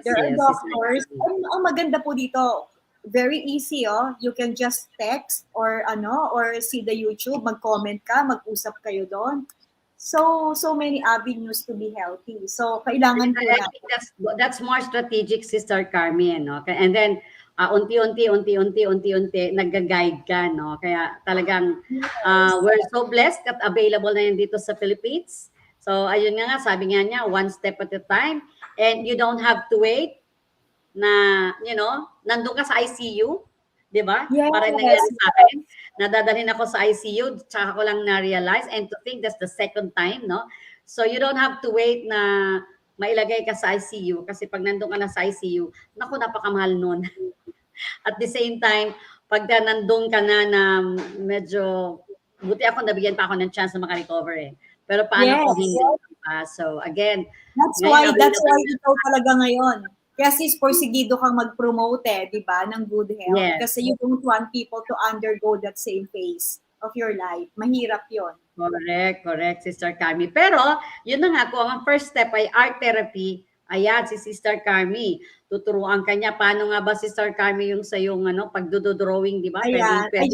[SPEAKER 3] there are doctors. Ang maganda po dito, very easy, oh. You can just text or see the YouTube, mag-comment ka, mag-usap kayo doon. So many avenues to be healthy. So, kailangan po
[SPEAKER 4] I think that's more strategic, Sister Carmie, no? And then, unti-unti, nag-guide ka, no? Kaya talagang, we're so blessed at available na yan dito sa Philippines. So, ayun nga, sabi nga niya, one step at a time. And you don't have to wait na, nandun ka sa ICU, di ba?
[SPEAKER 3] Yes.
[SPEAKER 4] Parang nangyari sa akin. Nadadalhin ako sa ICU, tsaka ko lang na-realize, and to think that's the second time, no? So, you don't have to wait na mailagay ka sa ICU, kasi pag nandun ka na sa ICU, naku, napakamahal nun. At the same time, pag nandun ka na medyo, buti ako, nabigyan pa ako ng chance na makarecover eh. Pero paano kung hindi? So, again,
[SPEAKER 3] that's why ikaw talaga ngayon. Kaya sis, porsigido kang mag-promote di ba, ng good health.
[SPEAKER 4] Yes.
[SPEAKER 3] Kasi you don't want people to undergo that same phase of your life. Mahirap yon.
[SPEAKER 4] Correct, Sister Carmie. Pero, yun na nga, kung ang first step ay art therapy, ayan, si Sister Carmie, tuturuan ka niya. Paano nga ba, Sister Carmie, yung sa yung pagdodrawing, di ba?
[SPEAKER 3] Ayan, I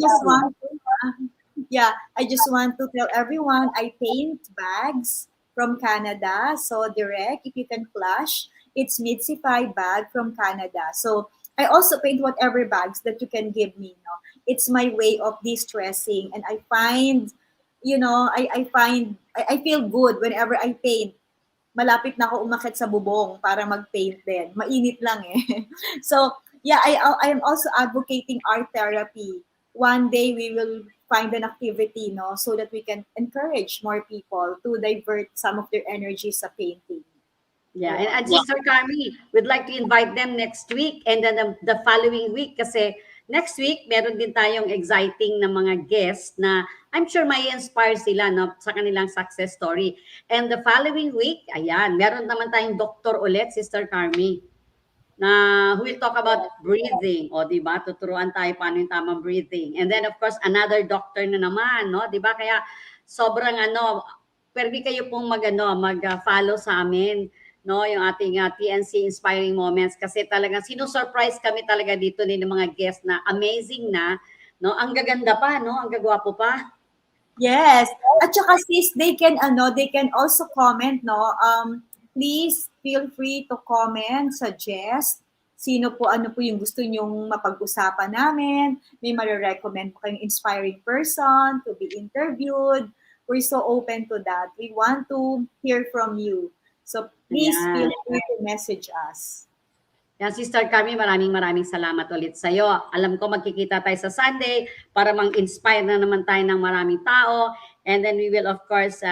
[SPEAKER 3] just want to tell everyone, I paint bags from Canada. So, direct, if you can flash, it's Mitsify bag from Canada. So, I also paint whatever bags that you can give me. No? It's my way of de-stressing. And I find, I feel good whenever I paint. Malapit na ako umakit sa bubong para mag-paint din. Mainit lang eh. So, yeah, I am also advocating art therapy. One day we will find an activity, no, so that we can encourage more people to divert some of their energy sa painting.
[SPEAKER 4] Yeah, and Sister Carmie, we'd like to invite them next week and then the following week kasi next week, meron din tayong exciting na mga guests na I'm sure may inspire sila no, sa kanilang success story. And the following week, ayan, meron naman tayong doktor ulit, Sister Carmie, na who will talk about breathing. O, di ba? Tuturuan tayo paano yung tamang breathing. And then, of course, another doctor na naman, no? Di ba? Kaya, sobrang pwede kayo pong mag-follow sa amin, no? Yung ating TNC Inspiring Moments. Kasi talagang sinusurprise kami talaga dito ng mga guests na amazing na, no? Ang gaganda pa, no? Ang gagwapo pa.
[SPEAKER 3] Yes. At saka sis, they can also comment, no? Please feel free to comment, suggest ano po yung gusto nyong mapag-usapan namin. May marirecommend po kayong inspiring person to be interviewed. We're so open to that. We want to hear from you. So please feel free to message us.
[SPEAKER 4] Yan, Sister Carmie, maraming salamat ulit sa iyo. Alam ko magkikita tayo sa Sunday para mang-inspire na naman tayo ng maraming tao. And then we will, of course,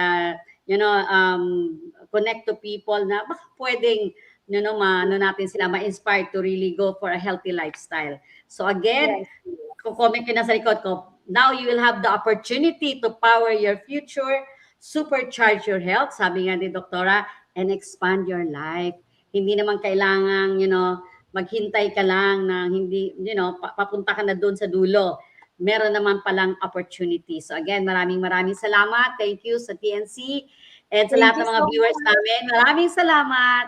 [SPEAKER 4] connect to people na baka pwedeng, natin sila ma-inspire to really go for a healthy lifestyle. So again, comment ko na sa likod ko, now you will have the opportunity to power your future, supercharge your health, sabi nga ni Doktora, and expand your life. Hindi naman kailangan, maghintay ka lang na hindi, papunta ka na doon sa dulo. Meron naman palang opportunity. So again, maraming salamat. Thank you sa TNC and sa lahat ng mga viewers namin. Maraming salamat.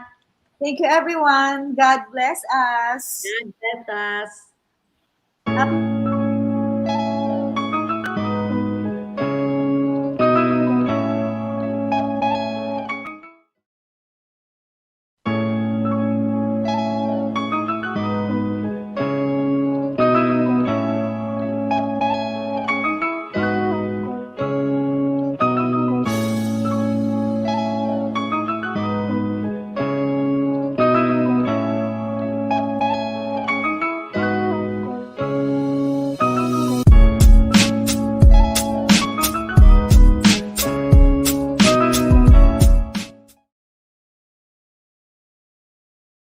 [SPEAKER 3] Thank you, everyone. God bless us.
[SPEAKER 4] God bless us.
[SPEAKER 3] Happy